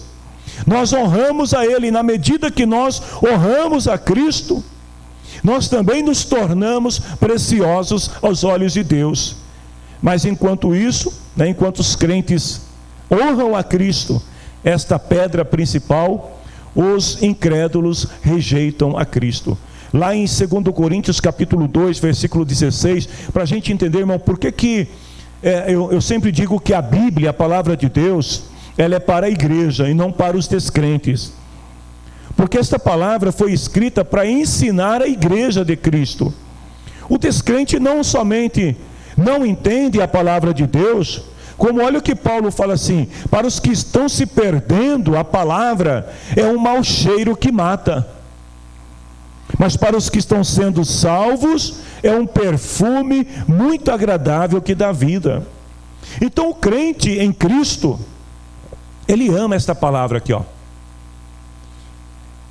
nós honramos a Ele. Na medida que nós honramos a Cristo, nós também nos tornamos preciosos aos olhos de Deus. Mas enquanto isso, enquanto os crentes honram a Cristo, esta pedra principal, os incrédulos rejeitam a Cristo. Lá em 2 Coríntios capítulo 2, versículo 16, para a gente entender, irmão, por que eu sempre digo que a Bíblia, a palavra de Deus, ela é para a igreja e não para os descrentes. Porque esta palavra foi escrita para ensinar a igreja de Cristo. O descrente não somente não entende a palavra de Deus, como olha o que Paulo fala assim: para os que estão se perdendo, a palavra é um mau cheiro que mata, mas para os que estão sendo salvos, é um perfume muito agradável que dá vida. Então o crente em Cristo, ele ama esta palavra aqui, ó.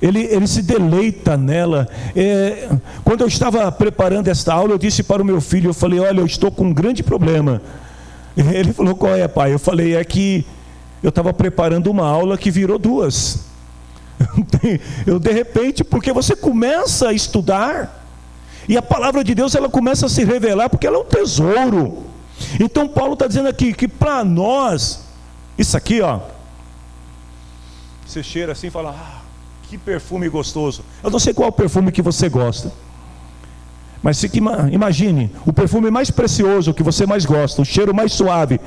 Ele se deleita nela. Quando eu estava preparando esta aula, eu disse para o meu filho, eu falei, olha, eu estou com um grande problema. Ele falou, qual é, pai? Eu falei, é que eu estava preparando uma aula que virou duas. Eu de repente, porque você começa a estudar, e a palavra de Deus, ela começa a se revelar, porque ela é um tesouro. Então Paulo está dizendo aqui, que para nós, isso aqui, ó, você cheira assim e fala, que perfume gostoso. Eu não sei qual o perfume que você gosta, mas imagine, o perfume mais precioso que você mais gosta, o cheiro mais suave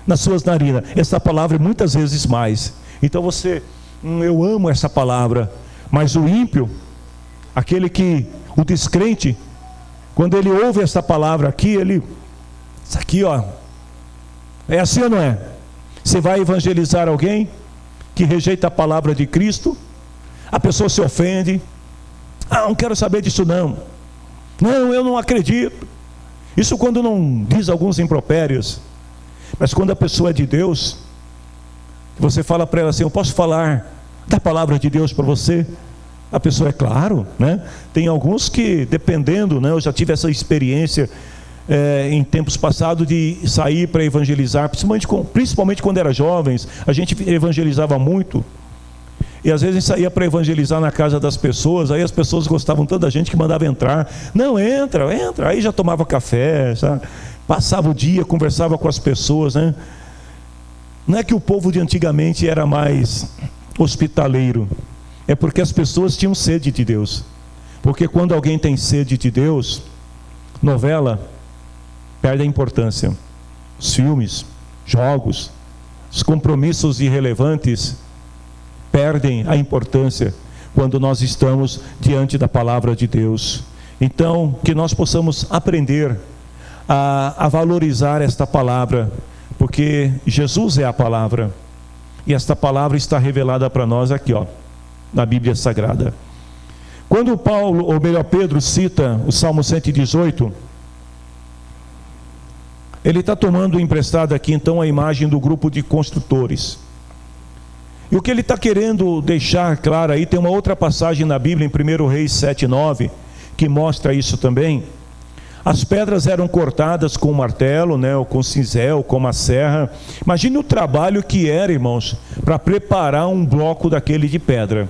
nas suas narinas, essa palavra é muitas vezes mais. Então você, eu amo essa palavra, mas o ímpio, o descrente, quando ele ouve essa palavra aqui, isso aqui, ó, é assim ou não é? Você vai evangelizar alguém que rejeita a palavra de Cristo, a pessoa se ofende, não quero saber disso não, eu não acredito. Isso quando não diz alguns impropérios, mas quando a pessoa é de Deus, você fala para ela assim, eu posso falar da palavra de Deus para você? A pessoa é claro, né? Tem alguns que, dependendo, né? Eu já tive essa experiência em tempos passados de sair para evangelizar, principalmente quando era jovens, a gente evangelizava muito, e às vezes saía para evangelizar na casa das pessoas, aí as pessoas gostavam tanto da gente que mandava entrar, não, entra, aí já tomava café, já passava o dia, conversava com as pessoas, né? Não é que o povo de antigamente era mais hospitaleiro, é porque as pessoas tinham sede de Deus. Porque quando alguém tem sede de Deus, novela perde a importância, os filmes, jogos, os compromissos irrelevantes perdem a importância quando nós estamos diante da palavra de Deus. Então, que nós possamos aprender a valorizar esta palavra, porque Jesus é a palavra, e esta palavra está revelada para nós aqui, ó, na Bíblia Sagrada. Quando Pedro cita o Salmo 118, ele está tomando emprestado aqui então a imagem do grupo de construtores. E o que ele está querendo deixar claro aí, tem uma outra passagem na Bíblia, em 1 Reis 7:9, que mostra isso também. As pedras eram cortadas com martelo, né, ou com cinzel, com uma serra. Imagine o trabalho que era, irmãos, para preparar um bloco daquele de pedra.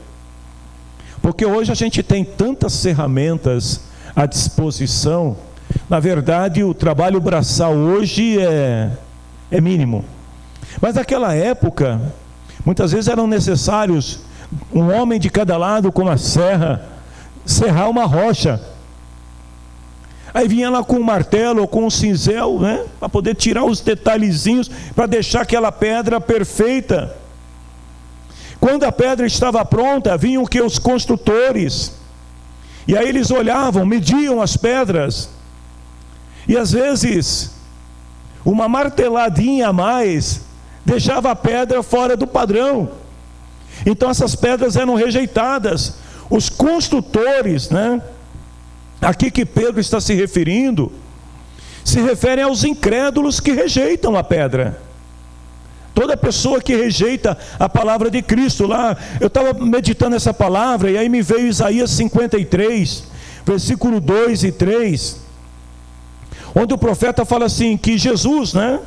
Porque hoje a gente tem tantas ferramentas à disposição. Na verdade, o trabalho braçal hoje é mínimo. Mas naquela época, muitas vezes eram necessários um homem de cada lado com uma serra, serrar uma rocha. Aí vinha lá com um martelo ou com um cinzel, né, para poder tirar os detalhezinhos, para deixar aquela pedra perfeita. Quando a pedra estava pronta, vinham os construtores, e aí eles olhavam, mediam as pedras, e às vezes uma marteladinha a mais deixava a pedra fora do padrão. Então essas pedras eram rejeitadas. os construtores, né? Aqui que Pedro está se referindo, se referem aos incrédulos que rejeitam a pedra. Toda pessoa que rejeita a palavra de Cristo. Lá, eu estava meditando essa palavra, e aí me veio Isaías 53, versículo 2 e 3, onde o profeta fala assim, que Jesus, né?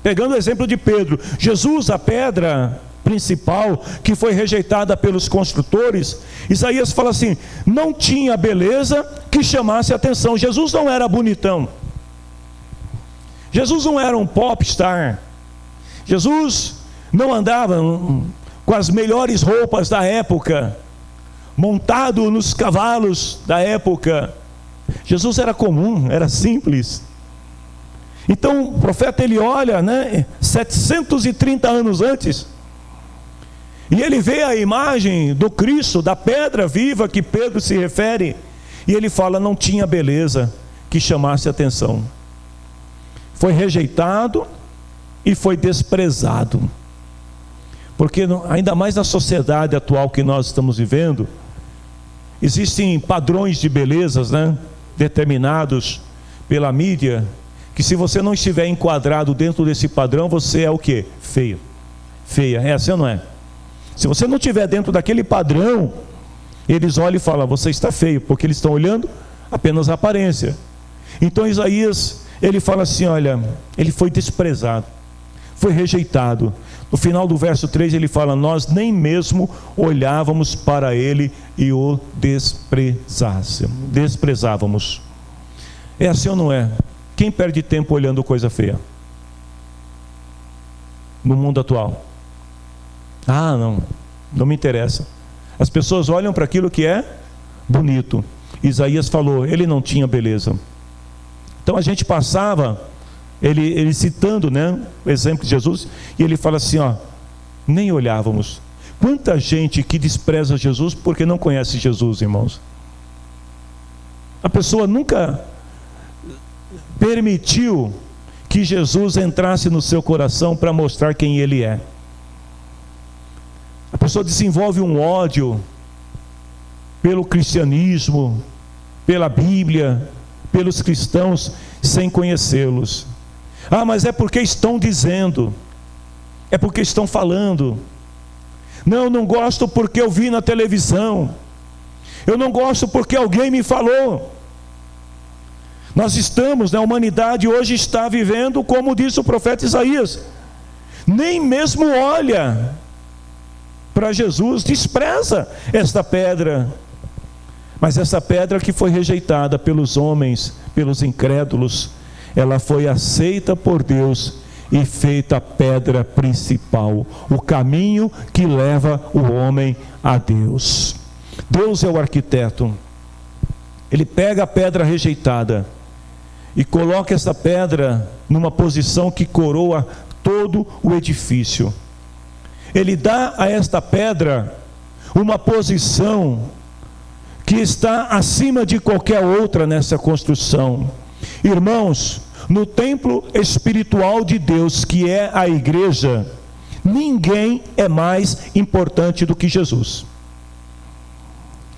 Pegando o exemplo de Pedro, Jesus, a pedra principal, que foi rejeitada pelos construtores, Isaías fala assim, não tinha beleza que chamasse a atenção. Jesus não era bonitão, Jesus não era um popstar, Jesus não andava com as melhores roupas da época, montado nos cavalos da época. Jesus era comum, era simples. Então o profeta, ele olha, né, 730 anos antes, e ele vê a imagem do Cristo, da pedra viva que Pedro se refere, e ele fala, não tinha beleza que chamasse atenção. Foi rejeitado e foi desprezado. Porque ainda mais na sociedade atual que nós estamos vivendo, existem padrões de belezas, né, determinados pela mídia, que se você não estiver enquadrado dentro desse padrão, você é o quê? Feio. Feia, é assim ou não é? Se você não estiver dentro daquele padrão, eles olham e falam, você está feio, porque eles estão olhando apenas a aparência. Então Isaías, ele fala assim, olha, ele foi desprezado, foi rejeitado. No final do verso 3 ele fala, nós nem mesmo olhávamos para ele e o desprezávamos. É assim ou não é? Quem perde tempo olhando coisa feia? No mundo atual. Ah, não me interessa. As pessoas olham para aquilo que é bonito. Isaías falou, ele não tinha beleza. Então a gente passava, ele citando, né, o exemplo de Jesus, e ele fala assim, ó, nem olhávamos. Quanta gente que despreza Jesus porque não conhece Jesus, irmãos. A pessoa nunca permitiu que Jesus entrasse no seu coração para mostrar quem ele é. A pessoa desenvolve um ódio pelo cristianismo, pela Bíblia, pelos cristãos, sem conhecê-los. Ah, mas é porque estão dizendo, é porque estão falando. Não, não gosto porque eu vi na televisão, eu não gosto porque alguém me falou. Nós estamos, a humanidade hoje está vivendo, como disse o profeta Isaías, nem mesmo olha para Jesus, despreza esta pedra. Mas essa pedra que foi rejeitada pelos homens, pelos incrédulos, ela foi aceita por Deus e feita a pedra principal, o caminho que leva o homem a Deus. Deus é o arquiteto. Ele pega a pedra rejeitada e coloca essa pedra numa posição que coroa todo o edifício. Ele dá a esta pedra uma posição que está acima de qualquer outra nessa construção. Irmãos, no templo espiritual de Deus, que é a igreja, ninguém é mais importante do que Jesus.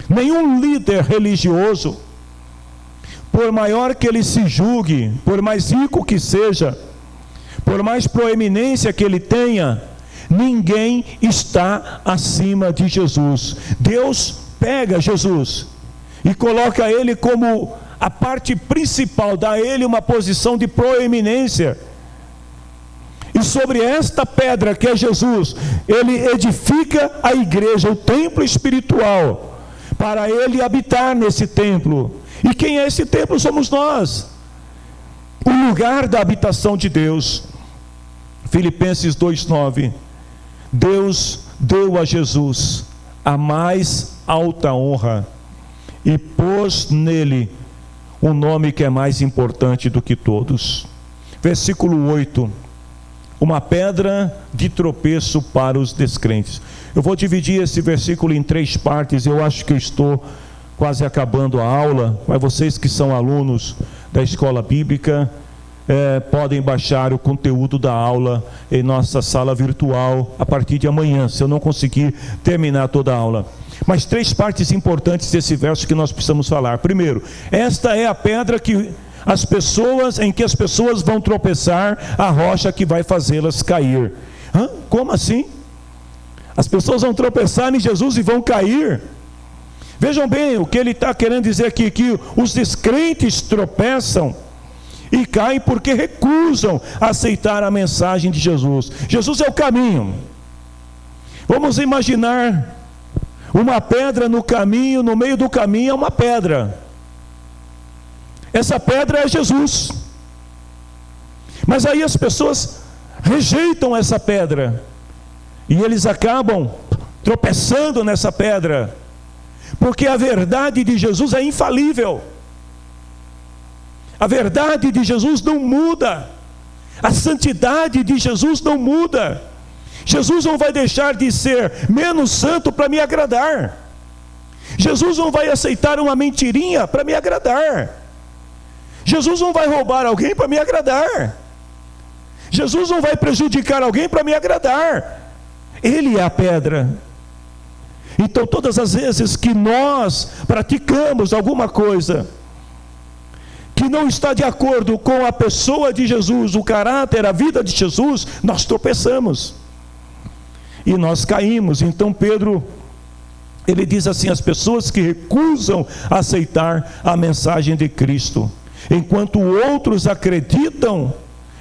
Nenhum líder religioso, por maior que ele se julgue, por mais rico que seja, por mais proeminência que ele tenha, ninguém está acima de Jesus. Deus pega Jesus e coloca ele como a parte principal, dá a ele uma posição de proeminência. E sobre esta pedra que é Jesus, ele edifica a igreja, o templo espiritual, para ele habitar nesse templo. E quem é esse templo? Somos nós, o lugar da habitação de Deus. Filipenses 2:9. Deus deu a Jesus a mais alta honra e pôs nele um nome que é mais importante do que todos. Versículo 8. Uma pedra de tropeço para os descrentes. Eu vou dividir esse versículo em 3 partes. Eu acho que eu estou quase acabando a aula, mas vocês que são alunos da escola bíblica podem baixar o conteúdo da aula em nossa sala virtual a partir de amanhã, se eu não conseguir terminar toda a aula. Mas 3 partes importantes desse verso que nós precisamos falar. Primeiro, esta é a pedra que em que as pessoas vão tropeçar, a rocha que vai fazê-las cair. Como assim? As pessoas vão tropeçar em Jesus e vão cair? Vejam bem o que ele está querendo dizer aqui, que os descrentes tropeçam e caem porque recusam aceitar a mensagem de Jesus. Jesus é o caminho. Vamos imaginar uma pedra no caminho, no meio do caminho é uma pedra. Essa pedra é Jesus. Mas aí as pessoas rejeitam essa pedra e eles acabam tropeçando nessa pedra, porque a verdade de Jesus é infalível. A verdade de Jesus não muda. A santidade de Jesus não muda. Jesus não vai deixar de ser menos santo para me agradar. Jesus não vai aceitar uma mentirinha para me agradar. Jesus não vai roubar alguém para me agradar. Jesus não vai prejudicar alguém para me agradar. Ele é a pedra. Então todas as vezes que nós praticamos alguma coisa que não está de acordo com a pessoa de Jesus, o caráter, a vida de Jesus, nós tropeçamos e nós caímos. Então Pedro, ele diz assim: as pessoas que recusam aceitar a mensagem de Cristo, enquanto outros acreditam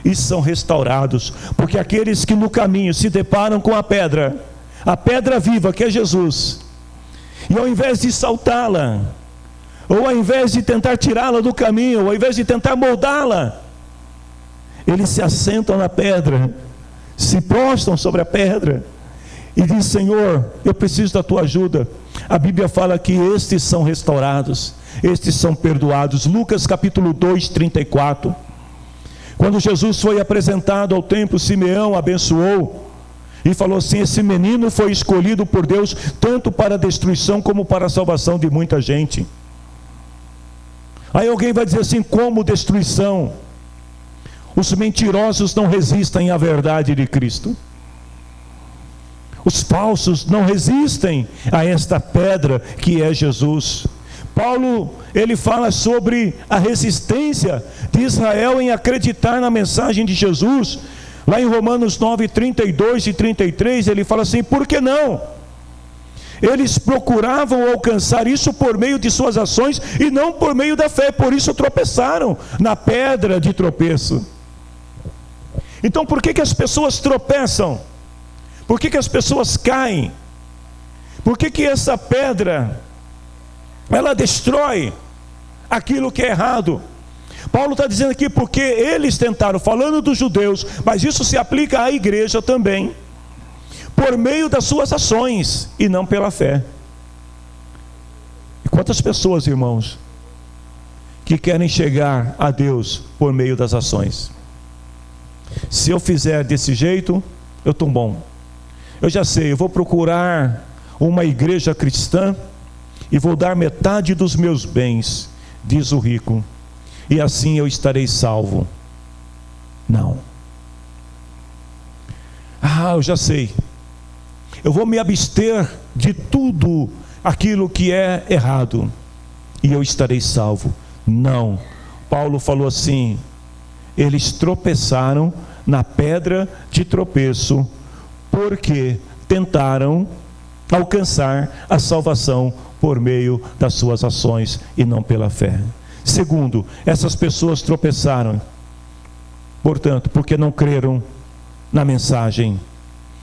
e são restaurados. Porque aqueles que no caminho se deparam com a pedra viva que é Jesus, e ao invés de saltá-la, ou ao invés de tentar tirá-la do caminho, ou ao invés de tentar moldá-la, eles se assentam na pedra, se prostram sobre a pedra e dizem: Senhor, eu preciso da tua ajuda. A Bíblia fala que estes são restaurados, estes são perdoados. Lucas capítulo 2, 34. Quando Jesus foi apresentado ao templo, Simeão abençoou e falou assim: esse menino foi escolhido por Deus tanto para a destruição como para a salvação de muita gente. Aí alguém vai dizer assim: como destruição? Os mentirosos não resistem à verdade de Cristo. Os falsos não resistem a esta pedra que é Jesus. Paulo, ele fala sobre a resistência de Israel em acreditar na mensagem de Jesus. Lá em Romanos 9, 32 e 33, ele fala assim: por que não? Eles procuravam alcançar isso por meio de suas ações e não por meio da fé, por isso tropeçaram na pedra de tropeço. Então por que as pessoas tropeçam? Por que as pessoas caem? Por que essa pedra, ela destrói aquilo que é errado? Paulo está dizendo aqui porque eles tentaram, falando dos judeus, mas isso se aplica à igreja também, por meio das suas ações e não pela fé. E quantas pessoas, irmãos, que querem chegar a Deus por meio das ações? Se eu fizer desse jeito, eu estou bom. Eu já sei, eu vou procurar uma igreja cristã e vou dar metade dos meus bens, diz o rico, e assim eu estarei salvo. Não. Eu já sei, eu vou me abster de tudo aquilo que é errado e eu estarei salvo. Não. Paulo falou assim: eles tropeçaram na pedra de tropeço porque tentaram alcançar a salvação por meio das suas ações e não pela fé. Segundo, essas pessoas tropeçaram, portanto, porque não creram na mensagem.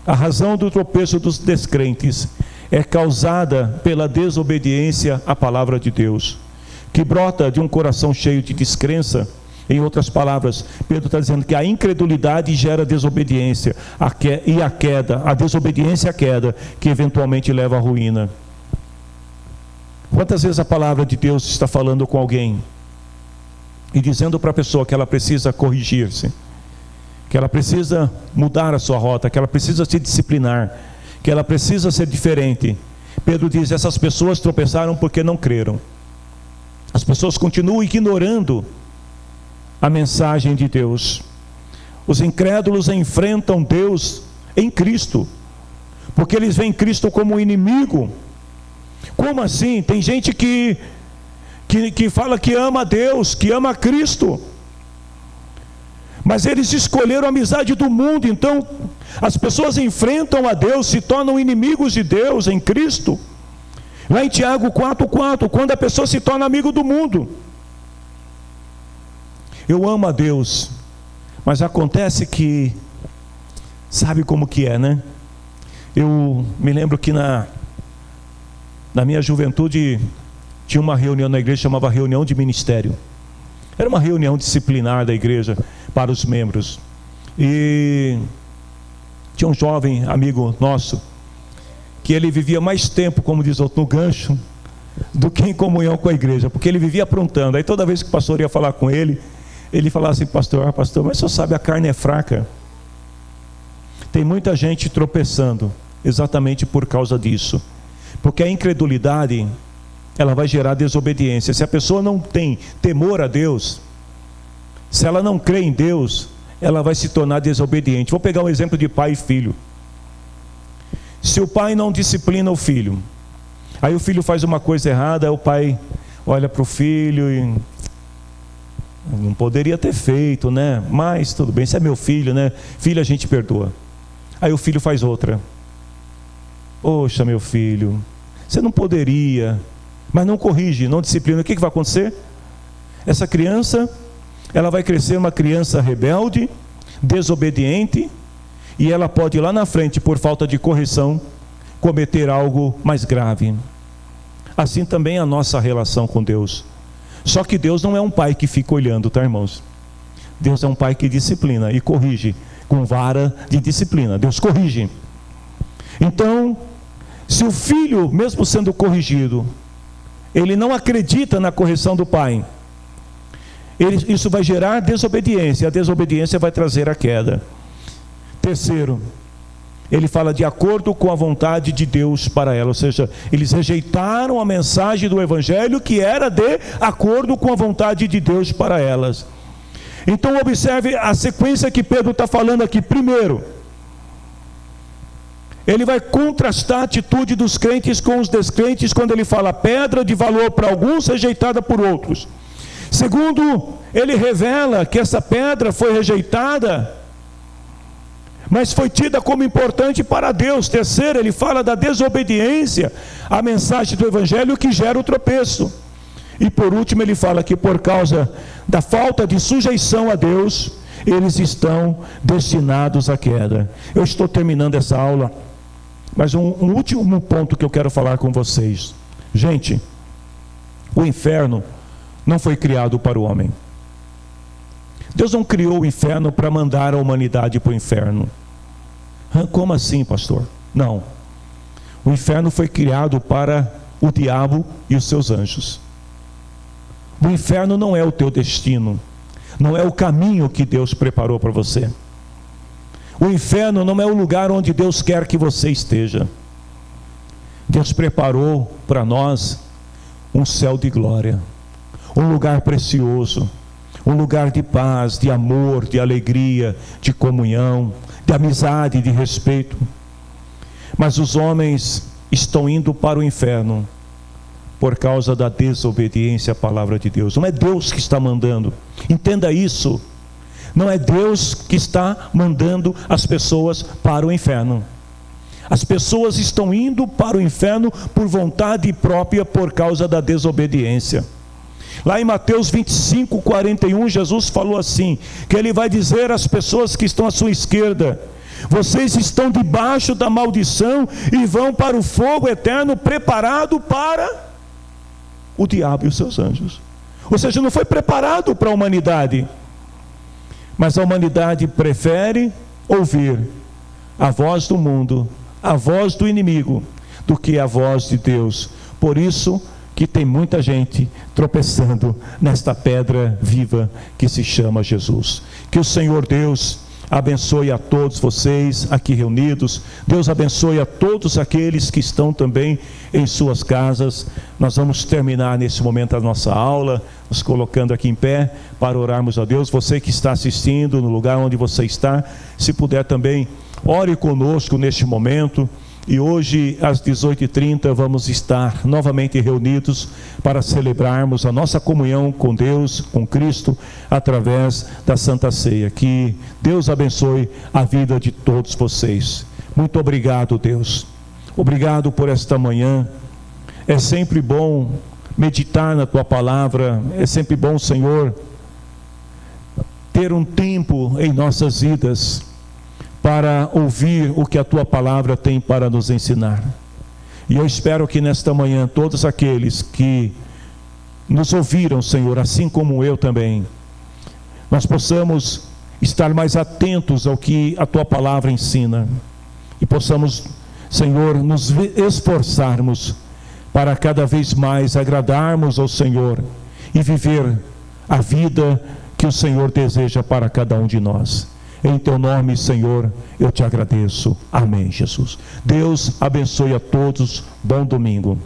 A razão do tropeço dos descrentes é causada pela desobediência à palavra de Deus, que brota de um coração cheio de descrença. Em outras palavras, Pedro está dizendo que a incredulidade gera desobediência, e a queda, a desobediência é a queda, que eventualmente leva à ruína. Quantas vezes a palavra de Deus está falando com alguém e dizendo para a pessoa que ela precisa corrigir-se, que ela precisa mudar a sua rota, que ela precisa se disciplinar, que ela precisa ser diferente? Pedro diz: essas pessoas tropeçaram porque não creram. As pessoas continuam ignorando a mensagem de Deus. Os incrédulos enfrentam Deus em Cristo, porque eles veem Cristo como um inimigo. Como assim? Tem gente que fala que ama a Deus, que ama a Cristo, mas eles escolheram a amizade do mundo. Então as pessoas enfrentam a Deus, se tornam inimigos de Deus em Cristo. Lá em Tiago 4,4, quando a pessoa se torna amigo do mundo. Eu amo a Deus, mas acontece que, sabe como que é, né? Eu me lembro que na minha juventude tinha uma reunião na igreja, chamava reunião de ministério. Era uma reunião disciplinar da igreja para os membros. E tinha um jovem amigo nosso, que ele vivia mais tempo, como diz outro, no gancho, do que em comunhão com a igreja, porque ele vivia aprontando. Aí toda vez que o pastor ia falar com ele, ele falava assim: pastor, mas o senhor sabe, a carne é fraca. Tem muita gente tropeçando exatamente por causa disso, porque a incredulidade, ela vai gerar desobediência. Se a pessoa não tem temor a Deus, se ela não crê em Deus, ela vai se tornar desobediente. Vou pegar um exemplo de pai e filho. Se o pai não disciplina o filho, aí o filho faz uma coisa errada, aí o pai olha para o filho e não poderia ter feito, né? Mas tudo bem, você é meu filho, né? Filho, a gente perdoa. Aí o filho faz outra: poxa, meu filho, você não poderia, mas não corrige, não disciplina. O que vai acontecer? Essa criança, ela vai crescer uma criança rebelde, desobediente, e ela pode lá na frente, por falta de correção, cometer algo mais grave. Assim também é a nossa relação com Deus. Só que Deus não é um pai que fica olhando, tá, irmãos? Deus é um pai que disciplina e corrige com vara de disciplina. Deus corrige. Então, se o filho, mesmo sendo corrigido, ele não acredita na correção do pai, isso vai gerar desobediência. A desobediência vai trazer a queda. Terceiro, ele fala de acordo com a vontade de Deus para ela, ou seja, eles rejeitaram a mensagem do Evangelho, que era de acordo com a vontade de Deus para elas. Então observe a sequência que Pedro está falando aqui. Primeiro, ele vai contrastar a atitude dos crentes com os descrentes, quando ele fala pedra de valor para alguns, rejeitada por outros. Segundo, ele revela que essa pedra foi rejeitada, mas foi tida como importante para Deus. Terceiro, ele fala da desobediência à mensagem do Evangelho, que gera o tropeço. E por último, ele fala que por causa da falta de sujeição a Deus, eles estão destinados à queda. Eu estou terminando essa aula, mas um último ponto que eu quero falar com vocês. Gente, o inferno não foi criado para o homem. Deus não criou o inferno para mandar a humanidade para o inferno. Como assim, pastor? Não. O inferno foi criado para o diabo e os seus anjos. O inferno não é o teu destino, não é o caminho que Deus preparou para você. O inferno não é o lugar onde Deus quer que você esteja. Deus preparou para nós um céu de glória, um lugar precioso, um lugar de paz, de amor, de alegria, de comunhão, de amizade, de respeito. Mas os homens estão indo para o inferno por causa da desobediência à palavra de Deus. Não é Deus que está mandando, entenda isso. Não é Deus que está mandando as pessoas para o inferno. As pessoas estão indo para o inferno por vontade própria, por causa da desobediência. Lá em Mateus 25, 41, Jesus falou assim, que ele vai dizer às pessoas que estão à sua esquerda: vocês estão debaixo da maldição e vão para o fogo eterno preparado para o diabo e os seus anjos. Ou seja, não foi preparado para a humanidade, mas a humanidade prefere ouvir a voz do mundo, a voz do inimigo, do que a voz de Deus. Por isso que tem muita gente tropeçando nesta pedra viva que se chama Jesus. Que o Senhor Deus abençoe a todos vocês aqui reunidos. Deus abençoe a todos aqueles que estão também em suas casas. Nós vamos terminar nesse momento a nossa aula, nos colocando aqui em pé para orarmos a Deus. Você que está assistindo no lugar onde você está, se puder também, ore conosco neste momento. E hoje, às 18h30, vamos estar novamente reunidos para celebrarmos a nossa comunhão com Deus, com Cristo, através da Santa Ceia. Que Deus abençoe a vida de todos vocês. Muito obrigado, Deus. Obrigado por esta manhã. É sempre bom meditar na Tua Palavra. É sempre bom, Senhor, ter um tempo em nossas vidas para ouvir o que a Tua Palavra tem para nos ensinar. E eu espero que nesta manhã, todos aqueles que nos ouviram, Senhor, assim como eu também, nós possamos estar mais atentos ao que a Tua Palavra ensina. E possamos, Senhor, nos esforçarmos para cada vez mais agradarmos ao Senhor e viver a vida que o Senhor deseja para cada um de nós. Em Teu nome, Senhor, eu Te agradeço. Amém, Jesus. Deus abençoe a todos. Bom domingo.